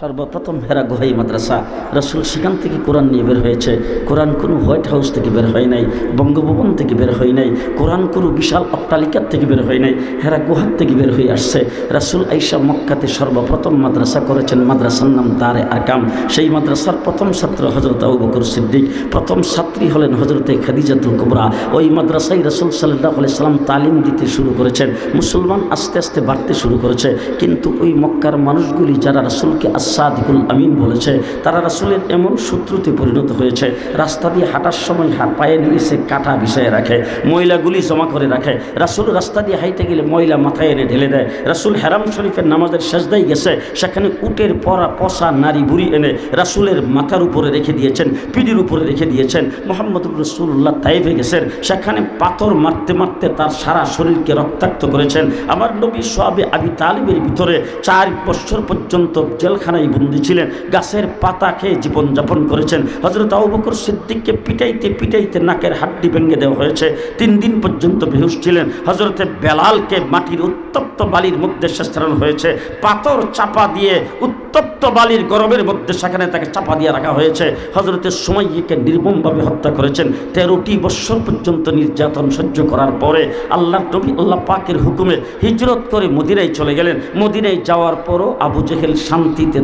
সর্বপ্রথম হেরা গুহাই মাদ্রাসা। রাসূল সেখান থেকে কোরআন নিয়ে বের হয়েছে। কোরআন কোনো হোয়াইট হাউস থেকে বের হয় নাই, বঙ্গভবন থেকে বের হয় নাই, কোরআন কোনো বিশাল অট্টালিকার থেকে বের হয় নাই, হেরা গুহার থেকে বের হয়ে আসছে। রাসূল আইসা মক্কাতে সর্বপ্রথম মাদ্রাসা করেছেন, মাদ্রাসার নাম দারে আরকাম। সেই মাদ্রাসার প্রথম ছাত্র হযরত আবু বকর সিদ্দিক, প্রথম ছাত্রী হলেন হযরতে খাদিজাতুল কুবরা। ওই মাদ্রাসায় রাসূল সাল্লাল্লাহু আলাইহি সাল্লাম তালিম দিতে শুরু করেছেন। মুসলমান আস্তে আস্তে বাড়তে শুরু করেছে। কিন্তু ওই মক্কার মানুষগুলি যারা রাসূলকে সাদিকুল আমিন বলেছে, তারা রাসূলের এমন শত্রুতে পরিণত হয়েছে, রাস্তা দিয়ে হাঁটার সময় পায়ের নিচে কাঁটা বিছায় রাখে, ময়লাগুলি জমা করে রাখে। রাসূল রাস্তা দিয়ে হাইটে গেলে ময়লা মাথায় এনে ঢেলে দেয়। রাসূল হেরাম শরীফের নামাজের সেজদায় গেছে, সেখানে উটের পশা নারী বুড়ি এনে রাসূলের মাথার উপরে রেখে দিয়েছেন, পিঠের উপরে রেখে দিয়েছেন। মুহাম্মদুর রাসূলুল্লাহ তায়েফে গেছেন, সেখানে পাথর মারতে মারতে তার সারা শরীরকে রক্তাক্ত করেছেন। আমার নবী সোহাবে আবি তালিবের ভিতরে 4 বছর পর্যন্ত জেলখানায় জেলখানায় বন্দী ছিলেন, গাছের পাতা খেয়ে জীবনযাপন করেছেন। হযরত আবু বকর সিদ্দিককে পিটাইতে পিটাইতে নাকের হাড্ডি ভেঙে দেওয়া হয়েছে, 3 দিন পর্যন্ত বেহুশ ছিলেন। হযরতে বেলালকে মাটির উত্তপ্ত বালির মধ্যে শেষরানো হয়েছে, পাথর চাপা দিয়ে উত্তপ্ত বালির গরমের মধ্যে সেখানে তাকে চাপা দিয়ে রাখা হয়েছে। হযরতে সুমাইয়াকে নির্মমভাবে হত্যা করেছেন। 13টি বৎসর পর্যন্ত নির্যাতন সহ্য করার পরে আল্লাহ নবী আল্লাহ পাকের হুকুমে হিজরত করে মদিনায় চলে গেলেন। মদিনায় যাওয়ার পরও আবু জেহেল শান্তিতে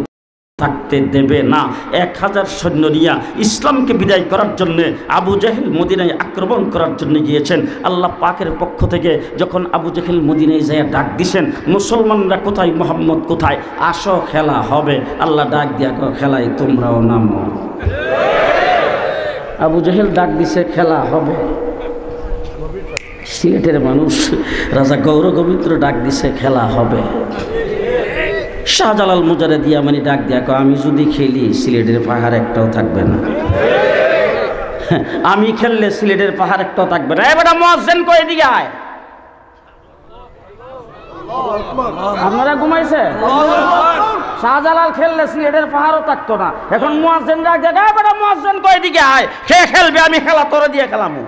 থাকতে দেবে না। 1000 সৈন্য নিয়ে ইসলামকে বিদায় করার জন্য আবু জেহেল মদিনায় আক্রমণ করার জন্য গিয়েছেন। আল্লাহ পাকের পক্ষ থেকে যখন আবু জেহেল মদিনায় যায় ডাক দিছেন, মুসলমানরা কোথায়, মোহাম্মদ কোথায়, আসো খেলা হবে। আল্লাহ ডাক দিয়া খেলায় তোমরাও নামো। আবু জেহেল ডাক দিছে খেলা হবে। সিলেটের মানুষ রাজা গৌর গোবিন্দ ডাক দিছে খেলা হবে। শাহজালাল মুজাহিদ ইয়ামানি ডাক দিয়া আমি যদি খেলি সিলেটের পাহাড় একটাও থাকবে না। আমি খেললে সিলেটের পাহাড় একটাও থাকবে না। এবারে মুয়াজ্জিন কই দিকে আয়। আপনারা ঘুমাইছে? শাহজালাল খেললে সিলেটের পাহাড়ও থাকতো না। এখন মুয়াজ্জিন ডাক দিয়া এবারে মুয়াজ্জিন কই দিকে আয়, কে খেলবে আমি খেলা তোর দিয়ে খেলামু।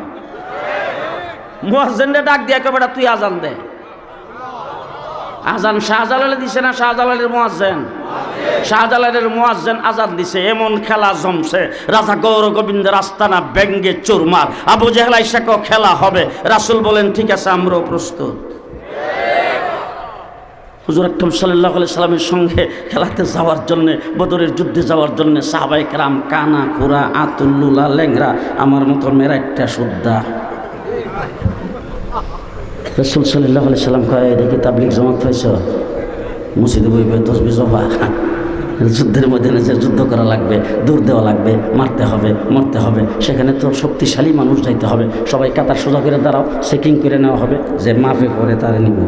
মুয়াজ্জিনরে ডাক দিয়া বেটা তুই আজান দে। আজান শাহজালালে দিছে না শাহজালালের মুয়াজ্জিন? শাহজালালের মুয়াজ্জিন আজান দিছে। এমন খেলা জমছে, রাজা গৌর গোবিন্দের আস্তানা ব্যঙ্গে চুরমার। আবু জেহেল আইসাকে খেলা হবে। রাসূল বলেন ঠিক আছে, আমরাও প্রস্তুত। হুজুর আকরাম সাল্লাল্লাহু আলাইহি সাল্লামের সঙ্গে খেলাতে যাওয়ার জন্য, বদরের যুদ্ধে যাওয়ার জন্য সাহাবায়ে কেরাম কানা খুরা আতুল্লুলা ল্যাংরা আমার মতো মেরাইটটা সুদ্দা। রাসূল সাল্লাল্লাহু আলাইহি সাল্লাম কয় দেখি তাবলীগ জামাত পাইছ, মসজিদে বইবে তসবিহ জপা। যুদ্ধের মধ্যে যে যুদ্ধ করা লাগবে, দৌড় দেওয়া লাগবে, মারতে হবে, মরতে হবে, সেখানে তো শক্তিশালী মানুষ যাইতে হবে। সবাই কাতার সোজা করে দাঁড়াও, চেকিং করে নেওয়া হবে, যে মাফে পরে তারে নিব।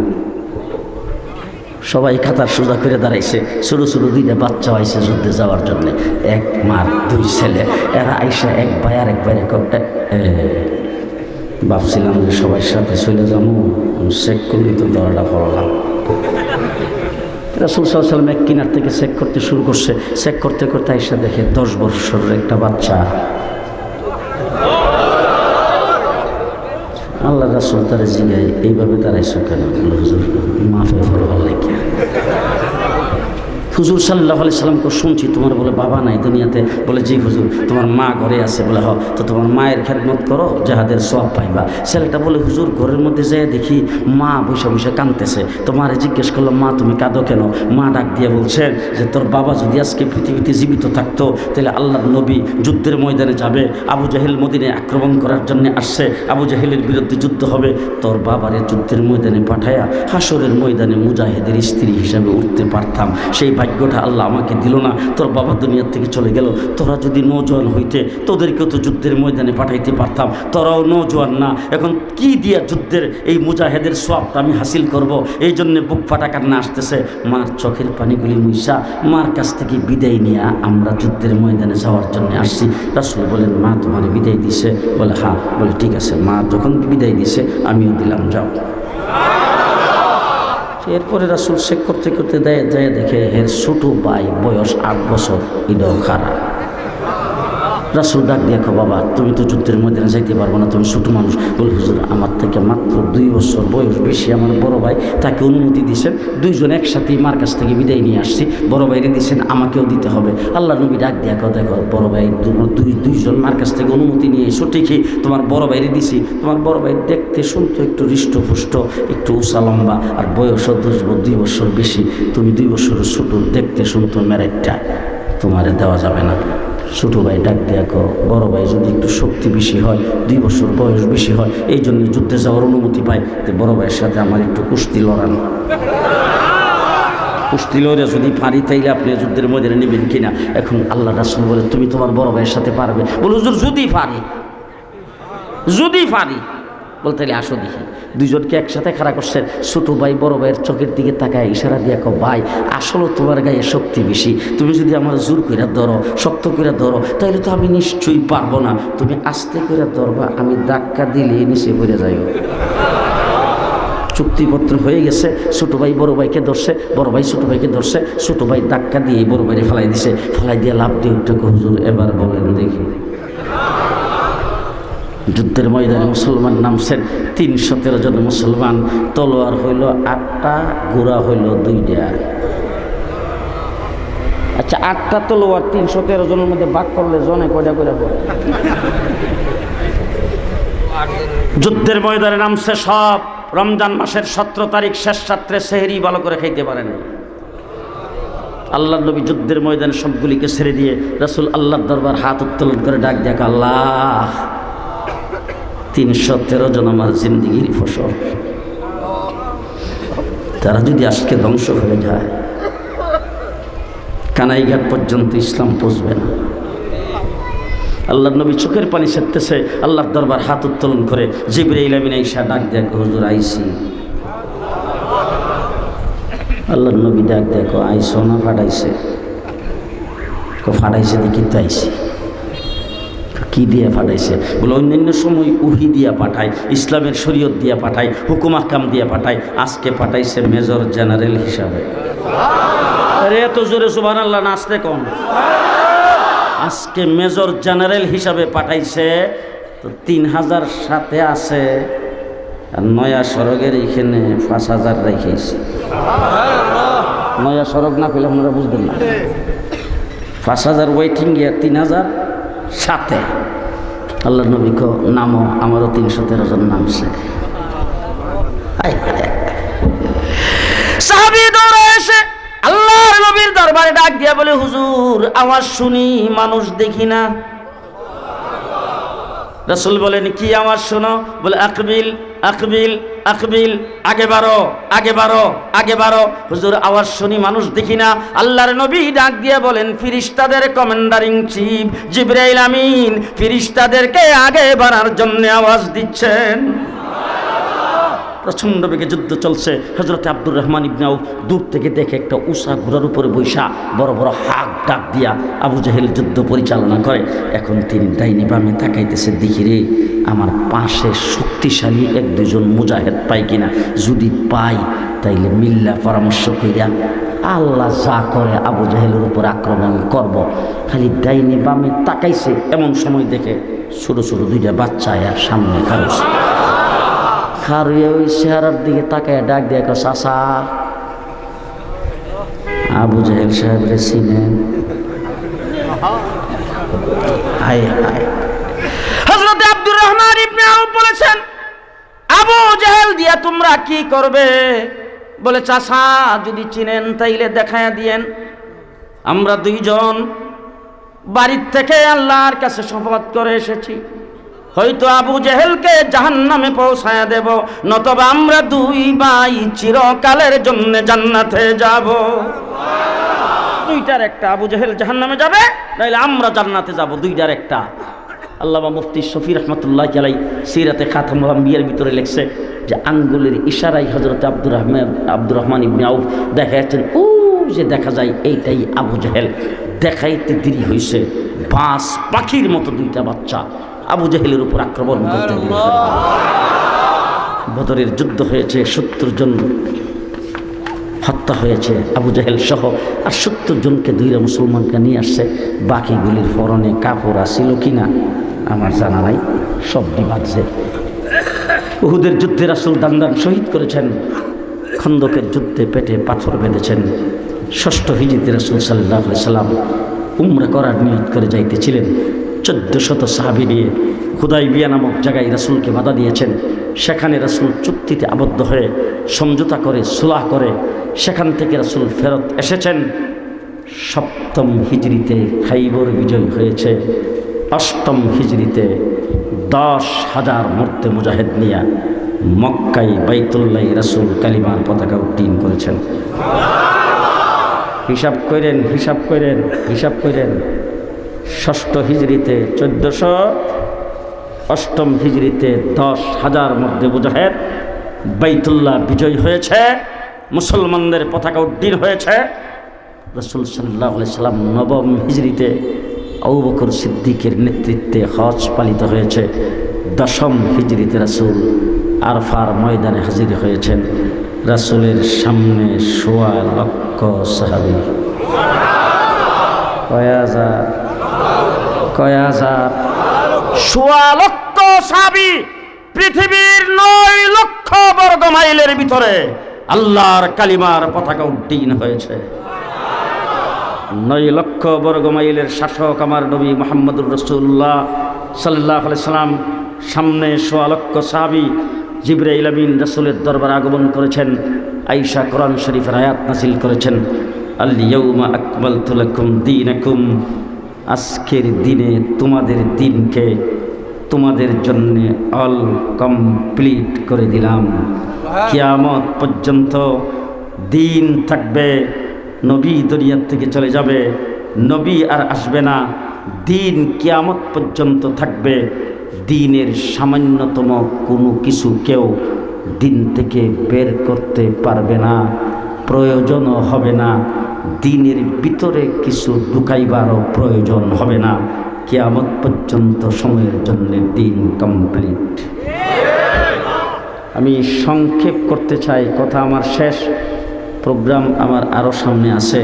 সবাই কাতার সোজা করে দাঁড়াইছে। ছোটো ছোটো 2টা বাচ্চা আইসে যুদ্ধে যাওয়ার জন্য, 1 মার 2 ছেলে। এরা আইসা এক ভাই আর এক ভাইয়ের কটা ভাবছিলাম যে সবার সাথে চলে যাবো, চেক করলি তো দরটা পড়লাম। রাসূল সাল্লাল্লাহু আলাইহি ওয়াসাল্লাম এক কিনার থেকে চেক করতে শুরু করছে। চেক করতে করতে আইসা দেখে 10 বছরের একটা বাচ্চা। আল্লাহ রাসূল তারে জিগায় এইভাবে দাঁড়াইছো কেন? হুজুর মাফে পড়বার লাগে। হুজুর সাল্লাল্লাহু আলাইহি সাল্লামকে শুনছি তোমার বলে বাবা নাই দুনিয়াতে। বলে জি হুজুর, তোমার মা ঘরে আছে। বলে হ, তো তোমার মায়ের খেদমত করো, জিহাদের সওয়াব পাইবা। ছেলেটা বলে হুজুর ঘরের মধ্যে যেয়ে দেখি মা বসে বসে কাঁদতেছে। তোমারে জিজ্ঞেস করলাম মা তুমি কাঁদো কেন? মা ডাক দিয়ে বলছেন যে তোর বাবা যদি আজকে পৃথিবীতে জীবিত থাকতো তাহলে আল্লাহর নবী যুদ্ধের ময়দানে যাবে। আবু জেহেল মদিনায় আক্রমণ করার জন্য আসছে, আবু জেহেলের বিরুদ্ধে যুদ্ধ হবে। তোর বাবারে যুদ্ধের ময়দানে পাঠায়া হাসরের ময়দানে মুজাহিদের স্ত্রী হিসাবে উঠতে পারতাম। সেই ভাগ্যটা আল্লাহ আমাকে দিল না। তোর বাবা দুনিয়ার থেকে চলে গেল। তোরা যদি নওজোয়ান হইতে তোদেরকেও তো যুদ্ধের ময়দানে পাঠাইতে পারতাম। তোরাও নওজোয়ান না, এখন কি দিয়া যুদ্ধের এই মুজাহিদের সওয়াবটা আমি হাসিল করব? এই জন্য বুক ফাটা কান্না আসতেছে। মার চোখের পানিগুলি মুইসা মার কাছ থেকে বিদায় নিয়ে আমরা যুদ্ধের ময়দানে যাওয়ার জন্য আসছি। রাসূল বলেন মা তোমার বিদায় দিছে? বলে হ্যাঁ। বলে ঠিক আছে, মা যখন বিদায় দিছে আমিও দিলাম, যাও। এরপরে রাসূল চেক করতে করতে যায় দেখে এর ছোট ভাই বয়স 8 বছর, এটাও খারাপ। রাসূল ডাক দিয়ে বাবা তুমি তো যুদ্ধের ময়দানে যাইতে পারবো না, তুমি ছোটো মানুষ। বলে হুজুর আমার থেকে মাত্র 2 বছর বয়স বেশি আমার বড় ভাই, তাকে অনুমতি দিয়েছেন। 2 জন একসাথেই মার কাছ থেকে বিদায় নিয়ে আসছি। বড় ভাইরে দিয়েছেন, আমাকেও দিতে হবে। আল্লাহ নবী ডাক দিয়া দেখো বড় ভাই 2 জন মার কাছ থেকে অনুমতি নিয়ে এসো, ঠিকই তোমার বড় ভাইরে দিছি। তোমার বড় ভাই দেখতে শুনতো একটু হৃষ্টপুষ্ট, একটু উঁচা লম্বা, আর বয়সও 2 বছর বেশি। তুমি 2 বছরের ছোটো, দেখতে শুনতো মেরেটটা, তোমারে দেওয়া যাবে না। ছোটো ভাই ডাক দিয়া বড় ভাই যদি একটু শক্তি বেশি হয়, 2 বছর বয়স বেশি হয়, এই জন্য যুদ্ধে যাওয়ার অনুমতি পায়, তো বড় ভাইয়ের সাথে আমার একটু কুস্তি লড়ান। কুস্তি লড়ে যদি পারি তাইলে আপনি যুদ্ধের ময়দানে নেবেন কিনা? এখন আল্লাহ রাসূল বলে তুমি তোমার বড় ভাইয়ের সাথে পারবে? বলে হুজুর যদি পারি। বলতে গেলে আসো দেখি। 2 জনকে একসাথে খাড়া করছেন। ছোটো ভাই বড় ভাইয়ের চোখের দিকে তাকায় ইশারা দিয়ে ভাই আসলে তোমার গায়ে শক্তি বেশি, তুমি যদি আমার জোর করে ধরো, শক্ত করে ধরো, তাহলে তো আমি নিশ্চয়ই পারবো না। তুমি আস্তে করে ধরবা, আমি ধাক্কা দিলে নিচে পড়ে যাইও। চুক্তিপত্র হয়ে গেছে। ছোট ভাই বড় ভাইকে ধরছে, বড় ভাই ছোট ভাইকে ধরছে, ছোট ভাই ধাক্কা দিয়ে বড় ভাইরে ফেলাই দিছে, ফেলাই দিয়ে লাভ দিয়ে উঠে হুজুর এবার বলেন দেখি। যুদ্ধের ময়দানে মুসলমান নামছেন, 313 জন মুসলমান। তলোয়ার হইল 8টা, ঘোড়া হইল 2টা। আচ্ছা, 8টা তলোয়ার 313 জনের মধ্যে ভাগ করলে জনে কয়টা করে পড়ে? যুদ্ধের ময়দানে নামছে সব। রমজান মাসের 17 তারিখ শেষ রাত্রে সেহরি ভালো করে খাইতে পারেন। আল্লাহ নবী যুদ্ধের ময়দানে সবগুলিকে ছেড়ে দিয়ে রাসূল আল্লাহর দরবার হাত উত্তোলন করে ডাক দেখ, আল্লাহ 313 জন আমার জিন্দিগির ফসল, তারা যদি আজকে ধ্বংস হয়ে যায়, কানাইঘাট পর্যন্ত ইসলাম পৌঁছবে না। আল্লাহর নবী চোখের পানি ছেড়তেছে, আল্লাহর দরবার হাত উত্তোলন করে জিবরাইল আমিন আইসা ডাক দেখো, হুজুর আইসি। আল্লাহর নবী ডাক দেখো, আইসো না ফাটাইছে? ফাটাইছে দেখি তো আইসি। কি দিয়ে ফাটাইছে? বলে অন্যান্য সময় উহি দিয়া পাঠায়, ইসলামের শরীয়ত দিয়া পাঠায়, হুকুম আহকাম দিয়া পাঠায়, আজকে পাঠাইছে মেজর জেনারেল হিসাবে। আরে এত জোরে সুবহানাল্লাহ না আসতে কোন? আজকে মেজর জেনারেল হিসাবে পাঠাইছে। তো 3000 সাথে আছে, আর নয়া সড়কের এইখানে 5000 রেখেছে। নয়া সড়ক না পেলে আপনারা বুঝবেন না। 5000 ওয়েটিং গিয়ে 3000 সাথে। আল্লাহ নবী কো নামো, আমারও 313 জন নামছে। সাহাবী দৌড়ে এসে আল্লাহর নবীর দরবারে ডাক দিয়া বলে, হুজুর আওয়াজ শুনি, মানুষ দেখি না। রাসূল বলেন, কি আওয়াজ শোনো? বলে আকবিল আকবিল আকবিল, আগে বাড়ো আগে বাড়ো আগে বাড়ো। হুজুর আওয়াজ শুনি, মানুষ দেখি না। আল্লাহর নবী ডাক দিয়ে বলেন, ফেরেশতাদের কমান্ডার ইন চিফ জিবরাইল আমিন ফেরেশতাদেরকে আগে বাড়ার জন্য আওয়াজ দিচ্ছেন। প্রচণ্ড বেগে যুদ্ধ চলছে। হযরত আব্দুর রহমান ইবনে আউফ দূর থেকে দেখে একটা উষা ঘোড়ার উপরে বৈশা বড় বড় হাক ডাক দিয়া আবু জাহেল যুদ্ধ পরিচালনা করে। এখন তিনি ডাইনি বামে তাকাইতেছে, দেখি রে আমার পাশে শক্তিশালী 1-2 জন মুজাহিদ পাই কিনা। যদি পাই তাইলে মিল্লা পরামর্শ কইরা আল্লাহ যা করে আবু জাহেলের উপর আক্রমণ করব। খালি ডাইনি বামে তাকাইছে, এমন সময় দেখে ছোটো ছোটো 2টা বাচ্চা আর সামনে খারুছে। খারুয়ে ওই চেহারার দিকে তাকায় ডাক দিয়ে কয়, চাচা আবু জাহেল সাহেবরে চিনেন? হায় হায়। হযরত আব্দুর রহমান ইবনে আউফ বলেছেন, আবু জাহেল দিয়া তোমরা কি করবে? বলে, চাচা যদি চিনেন তাইলে দেখায়া দিয়েন। আমরা 2 জন বাড়ির থেকে আল্লাহর কাছে শপথ করে এসেছি, হয়তো আবু জেহেলকে জাহান্নামে পৌঁছায়া দেব, নতবা আমরা 2 ভাই চিরকালের জন্য জান্নাতে যাব। 2টার একটা, আবু জেহেল জাহান্নামে যাবে, নাইলে আমরা জান্নাতে যাব, 2টার একটা। আল্লামা মুফতি শফি রহমতুল্লাহ আলাই সিরাতে খাতামুল আম্বিয়ার ভিতরে লিখছে যে আঙ্গুলের ইশারায় হযরত আব্দুর রহমান ইবনে আউফ দেখা যাচ্ছেন, ও যে দেখা যায় এইটাই আবু জেহেল। দেখাইতে দেরি হয়েছে, বাস পাখির মতো 2টা বাচ্চা আবু জাহেলের উপর আক্রমণ করতে দেরি হয়। বদরের যুদ্ধ হয়েছে, 70 জন হত্যা হয়েছে আবু জাহেল সহ। আর 70 জনকে 2টা মুসলমানকে নিয়ে আসছে। বাকিগুলির পরনে কাপড় আসিল কিনা আমার জানা নাই, সব ডিবাগছে। উহুদের যুদ্ধে রাসূল দান শহীদ করেছেন। খন্দকের যুদ্ধে পেটে পাথর বেঁধেছেন। 6ষ্ঠ হিজরিতে রাসূল সাল্লাল্লাহু আলাইহি সাল্লাম উমরা করার নিয়ত করে যাইতেছিলেন। 1400 সাহাবী নিয়ে হুদাইবিয়া নামক জায়গায় রাসূলকে বাধা দিয়েছেন। সেখানে রাসূল চুক্তিতে আবদ্ধ হয়ে সমঝোতা করে সুলাহ করে সেখান থেকে রাসূল ফেরত এসেছেন। 7ম হিজরিতে খাইবর বিজয় হয়েছে। 8ম হিজরিতে 10,000 মর্দে মুজাহিদ নিয়ে মক্কায় বাইতুল্লাহ রাসূল কালিমার পতাকা উড্ডীন করেছেন। হিসাব করেন হিসাব করেন হিসাব করেন। 6ষ্ঠ হিজরিতে 1400, 8ম হিজরিতে 10,000 মধ্যে মুজাহিদ বাইতুল্লাহ বিজয় হয়েছে, মুসলমানদের পতাকা উড্ডীন হয়েছে। রাসূল সাল্লাল্লাহু আলাইহি সাল্লাম 9ম হিজরিতে আবু বকর সিদ্দিকের নেতৃত্বে হজ পালিত হয়েছে। 10ম হিজরিতে রাসূল আরফার ময়দানে হাজির হয়েছেন রাসূলের সামনে ১৬ লক্ষ সাহাবী। কয় হাজার? ১৬ লক্ষ সাহাবী পৃথিবীর ৯ লক্ষ বর্গ মাইলের ভিতরে আল্লাহর কালিমার পতাকা উড্ডীন হয়েছে। ৯ লক্ষ বর্গ মাইলের শাসক আমার নবী মুহাম্মদুর রাসূলুল্লাহ সাল্লাল্লাহু আলাইহি সাল্লাম, সামনে ১৬ লক্ষ সাহাবী। জিবরাইল আমিন রাসূলের দরবারে আগমন করেছেন। আয়েশা কোরআন শরীফের আয়াত নাযিল করেছেন, আল ইয়াউমা আকমালতু লাকুম দীনাকুম, আজকের দিনে তোমাদের দিনকে তোমাদের জন্য অল কমপ্লিট করে দিলাম। কিয়ামত পর্যন্ত দিন থাকবে। নবী দুনিয়ার থেকে চলে যাবে, নবী আর আসবে না। দিন কিয়ামত পর্যন্ত থাকবে। দিনের সামান্যতম কোনো কিছু কেউ দিন থেকে বের করতে পারবে না, প্রয়োজনও হবে না। দিনের ভিতরে কিছু ঢুকাইবারও প্রয়োজন হবে না। কিয়ামত পর্যন্ত সময়ের জন্য দিন কমপ্লিট। আমি সংক্ষেপ করতে চাই, কথা আমার শেষ, প্রোগ্রাম আমার আরও সামনে আছে।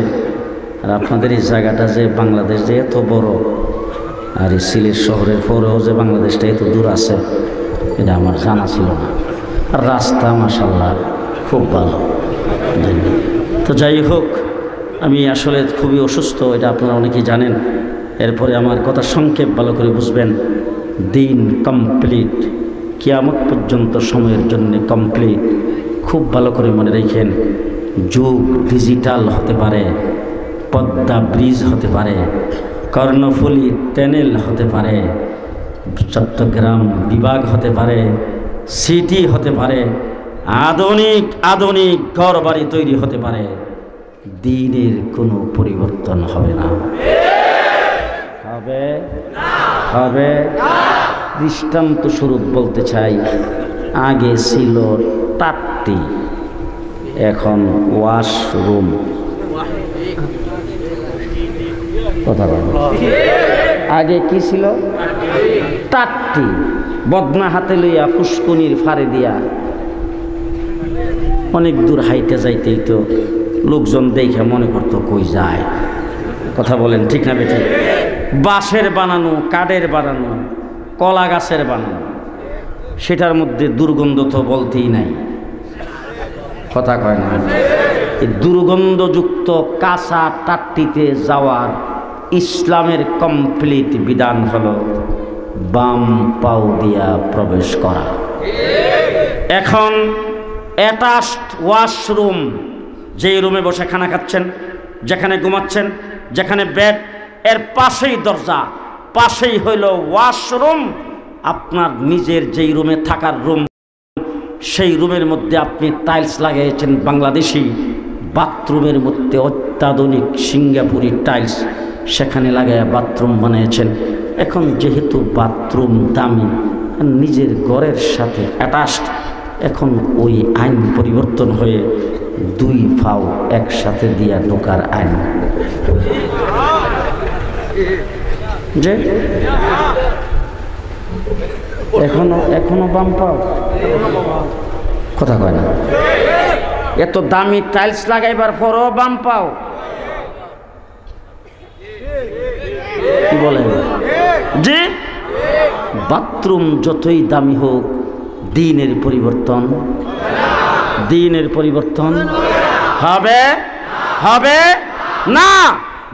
আর আপনাদের এই জায়গাটা যে বাংলাদেশ যে এত বড়, আর এই সিলেট শহরের পরেও যে বাংলাদেশটা এত দূর আছে, এটা আমার জানা ছিল না। আর রাস্তা মাশাআল্লাহ খুব ভালো। তো যাই হোক, আমি আসলে খুবই অসুস্থ, এটা আপনারা অনেকেই জানেন। এরপরে আমার কথা সংক্ষেপ ভালো করে বুঝবেন। দিন কমপ্লিট, কিয়ামত পর্যন্ত সময়ের জন্য কমপ্লিট। খুব ভালো করে মনে রাখেন, যুগ ডিজিটাল হতে পারে, পদ্মা ব্রিজ হতে পারে, কর্ণফুলী টানেল হতে পারে, চট্টগ্রাম বিভাগ হতে পারে, সিটি হতে পারে, আধুনিক আধুনিক ঘর বাড়ি তৈরি হতে পারে, দিনের কোনো পরিবর্তন হবে না। হবে দৃষ্টান্ত স্বরূপ বলতে চাই, আগে ছিল টাট্টি, এখন ওয়াশরুম। কথা বল, আগে কি ছিল? টাট্টি, বদনা হাতে লইয়া পুষ্কুনির ফাড়ে দিয়া অনেক দূর হাইটে যাইতেই তো লোকজন দেখে মনে করতো কই যায়। কথা বলেন ঠিক না বেঠিক? বাঁশের বানানো, কাঠের বানানো, কলা গাছের বানানো, সেটার মধ্যে দুর্গন্ধ তো বলতেই নাই। কথা কয় না? এই দুর্গন্ধযুক্ত কাঁচা টাট্টিতে যাওয়ার ইসলামের কমপ্লিট বিধান হলো বাম পাও দিয়া প্রবেশ করা। এখন অ্যাটাচড ওয়াশরুম, যেই রুমে বসে খানা খাচ্ছেন, যেখানে ঘুমাচ্ছেন, যেখানে বেড, এর পাশেই দরজা, পাশেই হইল ওয়াশরুম। আপনার নিজের যেই রুমে থাকার রুম, সেই রুমের মধ্যে আপনি টাইলস লাগিয়েছেন বাংলাদেশি, বাথরুমের মধ্যে অত্যাধুনিক সিঙ্গাপুরি টাইলস সেখানে লাগাইয়া বাথরুম বানিয়েছেন। এখন যেহেতু বাথরুম দামি, নিজের ঘরের সাথে অ্যাটাচড, এখন ওই আইন পরিবর্তন হয়ে 2 পাও একসাথে দিয়া ঢোকার আইন। যে এখনো বাম পাও, কথা কয় না? এত দামি টাইলস লাগাইবার পরও বাম পাও, কি বলেন? জি, বাথরুম যতই দামি হোক, দিনের পরিবর্তন হবে না।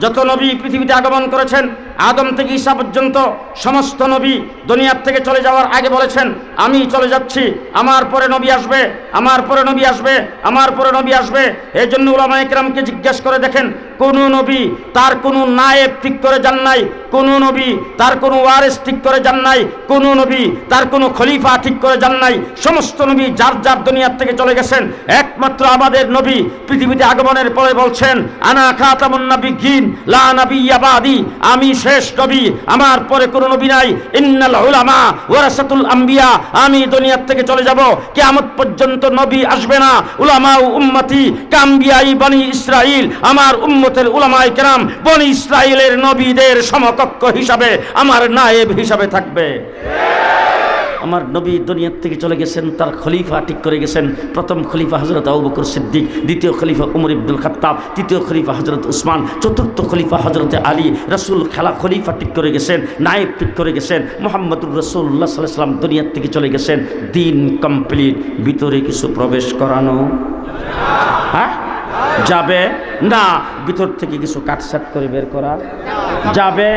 যত নবী পৃথিবীতে আগমন করেছেন, আদম থেকে ঈসা পর্যন্ত সমস্ত নবী দুনিয়ার থেকে চলে যাওয়ার আগে বলেছেন, আমি চলে যাচ্ছি, আমার পরে নবী আসবে, আমার পরে নবী আসবে, আমার পরে নবী আসবে। এই জন্য উলামায়ে কেরামকে জিজ্ঞেস করে দেখেন, কোন নবী তার কোনো নায়েব ঠিক করে যান নাই, কোন নবী তার কোনো ওয়ারিস ঠিক করে যান নাই, কোন নবী তার কোনো খলিফা ঠিক করে যান নাই। সমস্ত নবী যার যার দুনিয়ার থেকে চলে গেছেন। একমাত্র আমাদের নবী পৃথিবীতে আগমনের পরে বলছেন, আনা খাতামুন নাবিয়্যিন লা নাবিয়্যা বাদি, আমি শেষ নবী, আমার পরে কোনো নবী নাই। ইন্নাল উলামা ওয়ারাসাতুল আম্বিয়া, আমি দুনিয়ার থেকে চলে যাব, কিয়ামত পর্যন্ত নবী আসবে না। উলামা উম্মতি কাম্বিয়াই বনি ইসরাইল, আমার উম্মতের উলামায়ে কেরাম বনি ইসরাইলের নবীদের সমকক্ষ হিসাবে, আমার নায়েব হিসাবে থাকবে। আমার নবী দুনিয়ার থেকে চলে গেছেন, তার খলিফা ঠিক করে গেছেন। প্রথম খলিফা হযরত আবু বকর সিদ্দিক, দ্বিতীয় খলিফা উমর ইবনুল খাত্তাব, তৃতীয় খলিফা হযরত উসমান, চতুর্থ খলিফা হযরত আলী। রাসূল খলিফা ঠিক করে গেছেন, নায়েব ঠিক করে গেছেন। মুহাম্মদুর রাসূলুল্লাহ সাল্লাল্লাহু আলাইহি ওয়াসাল্লাম দুনিয়ার থেকে চলে গেছেন, দিন কমপ্লিট। ভিতরে কিছু প্রবেশ করানো হ্যাঁ যাবে না, ভিতর থেকে কিছু কাটছাট করে বের করা যাবে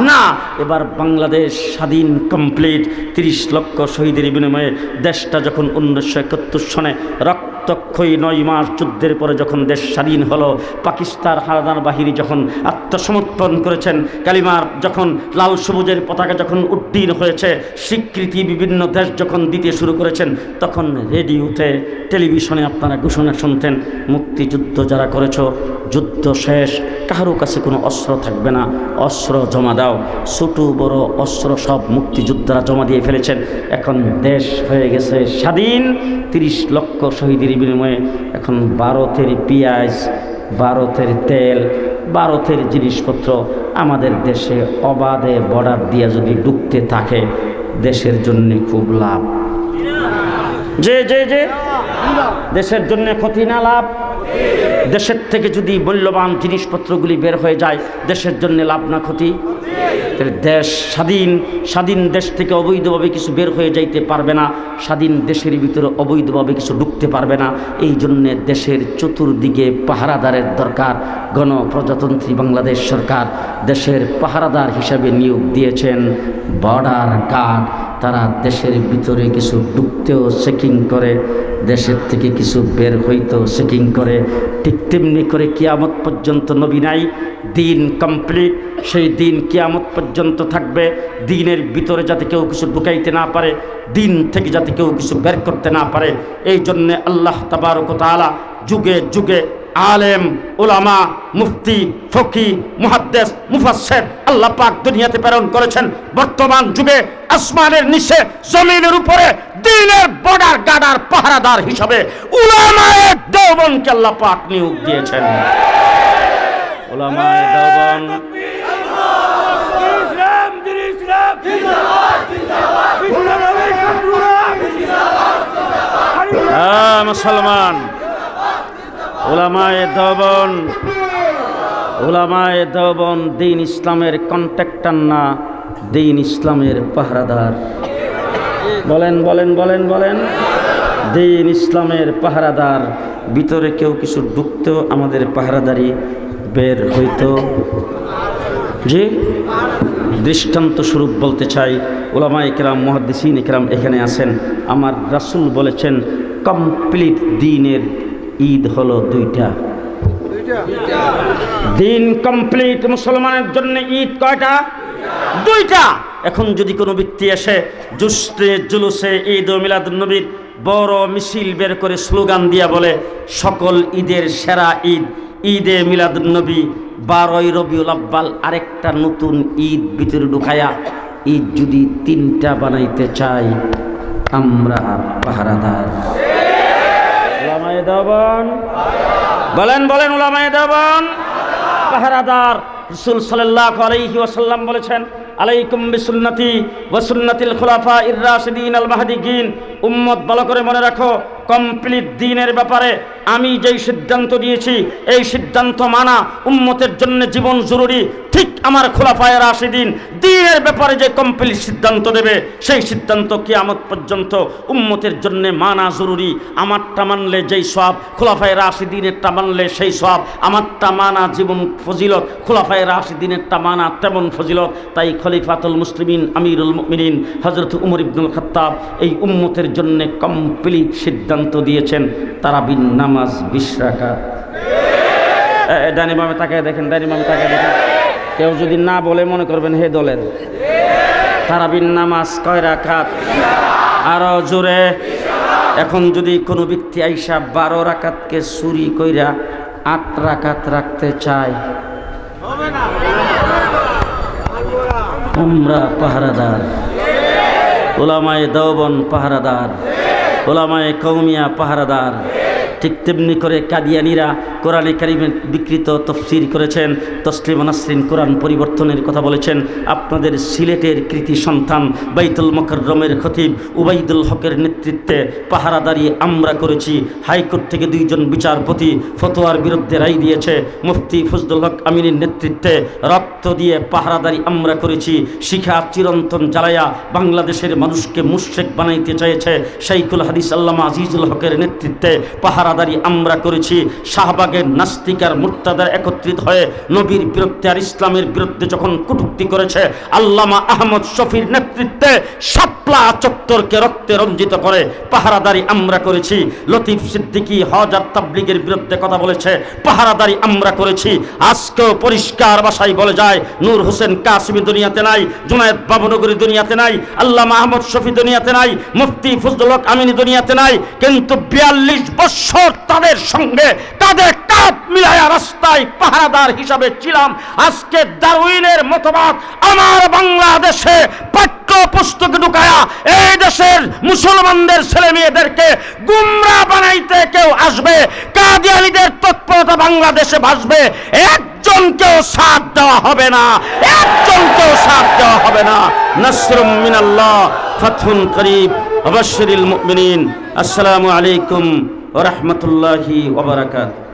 না। এবার বাংলাদেশ স্বাধীন কমপ্লিট। 30 লক্ষ শহীদের বিনিময়ে দেশটা যখন 1971 সনে রক্তক্ষয়ী 9 মাস যুদ্ধের পরে যখন দেশ স্বাধীন হলো, পাকিস্তান হানাদার বাহিনী যখন আত্মসমর্পণ করেছেন, কালিমার যখন লাল সবুজের পতাকা যখন উড্ডীন হয়েছে, স্বীকৃতি বিভিন্ন দেশ যখন দিতে শুরু করেছেন, তখন রেডিওতে টেলিভিশনে আপনারা ঘোষণা শুনতেন, মুক্তিযুদ্ধ যারা করেছ যুদ্ধ শেষ, কারো কাছে কোনো অস্ত্র থাকবে না, অস্ত্র জমা দাও। ছোট বড় অস্ত্র সব মুক্তিযোদ্ধারা জমা দিয়ে ফেলেছেন। এখন দেশ হয়ে গেছে স্বাধীন। 30 লক্ষ শহীদের বিনিময়ে এখন ভারতের পেঁয়াজ, ভারতের তেল, ভারতের জিনিসপত্র আমাদের দেশে অবাধে বর্ডার দিয়ে যদি ঢুকতে থাকে, দেশের জন্য খুব লাভ। যে যে যে দেশের জন্য ক্ষতি না লাভ? দেশের থেকে যদি মূল্যবান জিনিসপত্রগুলি বের হয়ে যায়, দেশের জন্য লাভ না ক্ষতি? দেশ স্বাধীন দেশ থেকে অবৈধভাবে কিছু বের হয়ে যাইতে পারবে না, স্বাধীন দেশের ভিতরে অবৈধভাবে কিছু ঢুকতে পারবে না। এই জন্যে দেশের চতুর্দিকে পাহারাদারের দরকার। গণপ্রজাতন্ত্রী বাংলাদেশ সরকার দেশের পাহারাদার হিসাবে নিয়োগ দিয়েছেন বর্ডার গার্ড। তারা দেশের ভিতরে কিছু ঢুকতেও চেকিং করে, দেশের থেকে কিছু বের হইতেও চেকিং করে। ঠিক তেমনি করে কিয়ামত পর্যন্ত নবী নাই, দিন কমপ্লিট। সেই দিন কিয়ামত পর্যন্ত থাকবে। দিনের ভিতরে যাতে কেউ কিছু ঢুকাইতে না পারে, দিন থেকে যাতে কেউ কিছু বের করতে না পারে, এই জন্যে আল্লাহ তাবারক ওয়া তাআলা যুগে যুগে আলেম, উলামা, মুফতি, ফকি, মুহাদ্দিস, মুফাসসির আল্লাহ পাক দুনিয়াতে প্রেরণ করেছেন। বর্তমান যুগে আসমানের নিচে জমিনের উপরে দ্বীনের বর্ডার গার্ডার পাহারাদার হিসাবে উলামায়ে দেওবন্দকে আল্লাহ পাক নিয়োগ দিয়েছেন। উলামায়ে দেওবন্দ ইসলাম দিন ইসলাম জিন্দাবাদ জিন্দাবাদ ইসলামের শত্রুরা জিন্দাবাদ জিন্দাবাদ মুসলমান উলামায়ে দেওবন্দ দ্বীন ইসলামের কন্ট্রাক্টর না, দ্বীন ইসলামের পাহারাদার। বলেন বলেন বলেন বলেন, দ্বীন ইসলামের পাহারাদার। ভিতরে কেউ কিছু ঢুকতেও আমাদের পাহারাদারি, বের হইতো জি। দৃষ্টান্ত স্বরূপ বলতে চাই, উলামায়ে কেরাম, মুহাদ্দিসিন কেরাম এখানে আছেন। আমার রাসূল বলেছেন কমপ্লিট দ্বীনের ঈদ হলো 2টা। দিন কমপ্লিট মুসলমানের জন্য ঈদ কয়টা? 2টা। এখন যদি কোনো ব্যক্তি এসে জুলুসে ঈদ ও মিলাদুন নবীর বড় মিছিল বের করে স্লোগান দিয়া বলে সকল ঈদের সেরা ঈদ ঈদে মিলাদুন নবী, 12ই রবিউল আউয়াল, আরেকটা নতুন ঈদ ভিতরে ঢুকায়া ঈদ যদি 3টা বানাইতে চাই, আমরা পাহারাদার। উলামায়ে দেওবন্দ বলেন বলেন, উলামায়ে দেওবন্দ পাহারাদার। রাসূল সাল্লাল্লাহু আলাইহি ওয়াসাল্লাম বলেছেন আলাইকুম বিসুন্নতি ওয়া সুন্নাতিল খুলাফাইর রাশিদিন আল মাহদিয়িন। উম্মত ভালো করে মনে রাখো, কমপ্লিট দ্বীনের ব্যাপারে আমি যেই সিদ্ধান্ত দিয়েছি, এই সিদ্ধান্ত মানা উম্মতের জন্য জীবন জরুরি। ঠিক আমার খুলাফায়ে রাশিদিন দ্বীনের ব্যাপারে যে কমপ্লিট সিদ্ধান্ত দেবে, সেই সিদ্ধান্ত কিয়ামত পর্যন্ত উম্মতের জন্য মানা জরুরি। আমারটা মানলে যেই সওয়াব, খুলাফায়ে রাশিদিনেরটা মানলে সেই সওয়াব। আমারটা মানা জীবন ফজিলত, খুলাফায়ে রাশিদিনেরটা মানা তেমন ফজিলত। তাই খলিফাতুল মুসলিমিন আমিরুল মুমিনিন হযরত উমর ইবনুল খাত্তাব এই উম্মতের জন্য কমপ্লিট সিদ্ধান্ত দিয়েছেন তারাবির নামাজ 20 রাকাত। ডানি বামে তাকায় দেখেন, ডানি বামে তাকায় দেখেন। কেউ যদি না বলে মনে করবেন হে দলের। তারাবির নামাজ কয় রাকাত? আরো জোরে। এখন যদি কোনো ব্যক্তি আইসা 12 রাকাতকে চুরি কইরা 8 রাকাত রাখতে চায়, আমরা পাহারাদার। উলামায়ে দেওবন্দ পাহারাদার, উলামায়ে কওমিয়া পাহারাদার। ঠিক তেমনি করে কাদিয়ানিরা কোরআনে কারিমের বিকৃত তফসির করেছেন, তসলিমা নাসরিন কোরআন পরিবর্তনের কথা বলেছেন। আপনাদের সিলেটের কৃতি সন্তান বাইতুল মুকাররমের খতিব উবাইদুল হকের নেতৃত্বে পাহারাদারি আমরা করেছি। হাইকোর্ট থেকে 2 জন বিচারপতি ফতোয়ার বিরুদ্ধে রায় দিয়েছে। মুফতি ফজলুল হক আমিনের নেতৃত্বে রক্ত দিয়ে পাহারাদারি আমরা করেছি। শিখা চিরন্তন জ্বালায়া বাংলাদেশের মানুষকে মুশরিক বানাইতে চেয়েছে। শাইখুল হাদিস আল্লামা আজিজুল হকের নেতৃত্বে পাহারাদারি আমরা করেছি। শাহবাগের নাস্তিক আর মুর্তাদার একত্রিত হয়ে নবীর বিরুদ্ধে আর ইসলামের বিরুদ্ধে যখন কটূক্তি করেছে, আল্লামা আহমদ শফির নেতৃত্বে শাপলা চত্বরকে রক্তে রঞ্জিত করে পাহারাদারি আমরা করেছি। লতিফ সিদ্দিকী হজ আর তাবলীগের বিরুদ্ধে কথা বলেছে, পাহারাদারি আমরা করেছি। আজকেও পরিষ্কার ভাষায় বলে যায়, নূর হোসেন কাসিমি দুনিয়াতে নাই, জুনায়েদ বাবনগরী দুনিয়াতে নাই, আল্লামা আহমদ শফি দুনিয়াতে নাই, মুফতি ফজলুল হক আমিনী দুনিয়াতে নাই, কিন্তু 42 বছর তাদের সঙ্গে তাদের কাঁধ মিলায়া রাস্তায় পাহারাদার হিসাবে ছিলাম। আজকে দারউইনের মতবাদ আমার বাংলাদেশে পাঠ্য পুস্তকে ঢুকায়া এই দেশের মুসলমানদের ছেলে মেয়েদেরকে গুমরাহ বানাইতে কেউ আসবে, কাদিয়ানীদের তৎপরতা বাংলাদেশে ভাসবে, একজনকেও সাথ দেওয়া হবে না, একজনকেও সাথ দেওয়া হবে না। নাসরুম মিনাল্লাহ, ফাতহুন করিব, ওয়াবাশশিরিল মুমিনিন। আসসালামু আলাইকুম ওয়া রাহমাতুল্লাহি ওয়া বারাকাতুহু।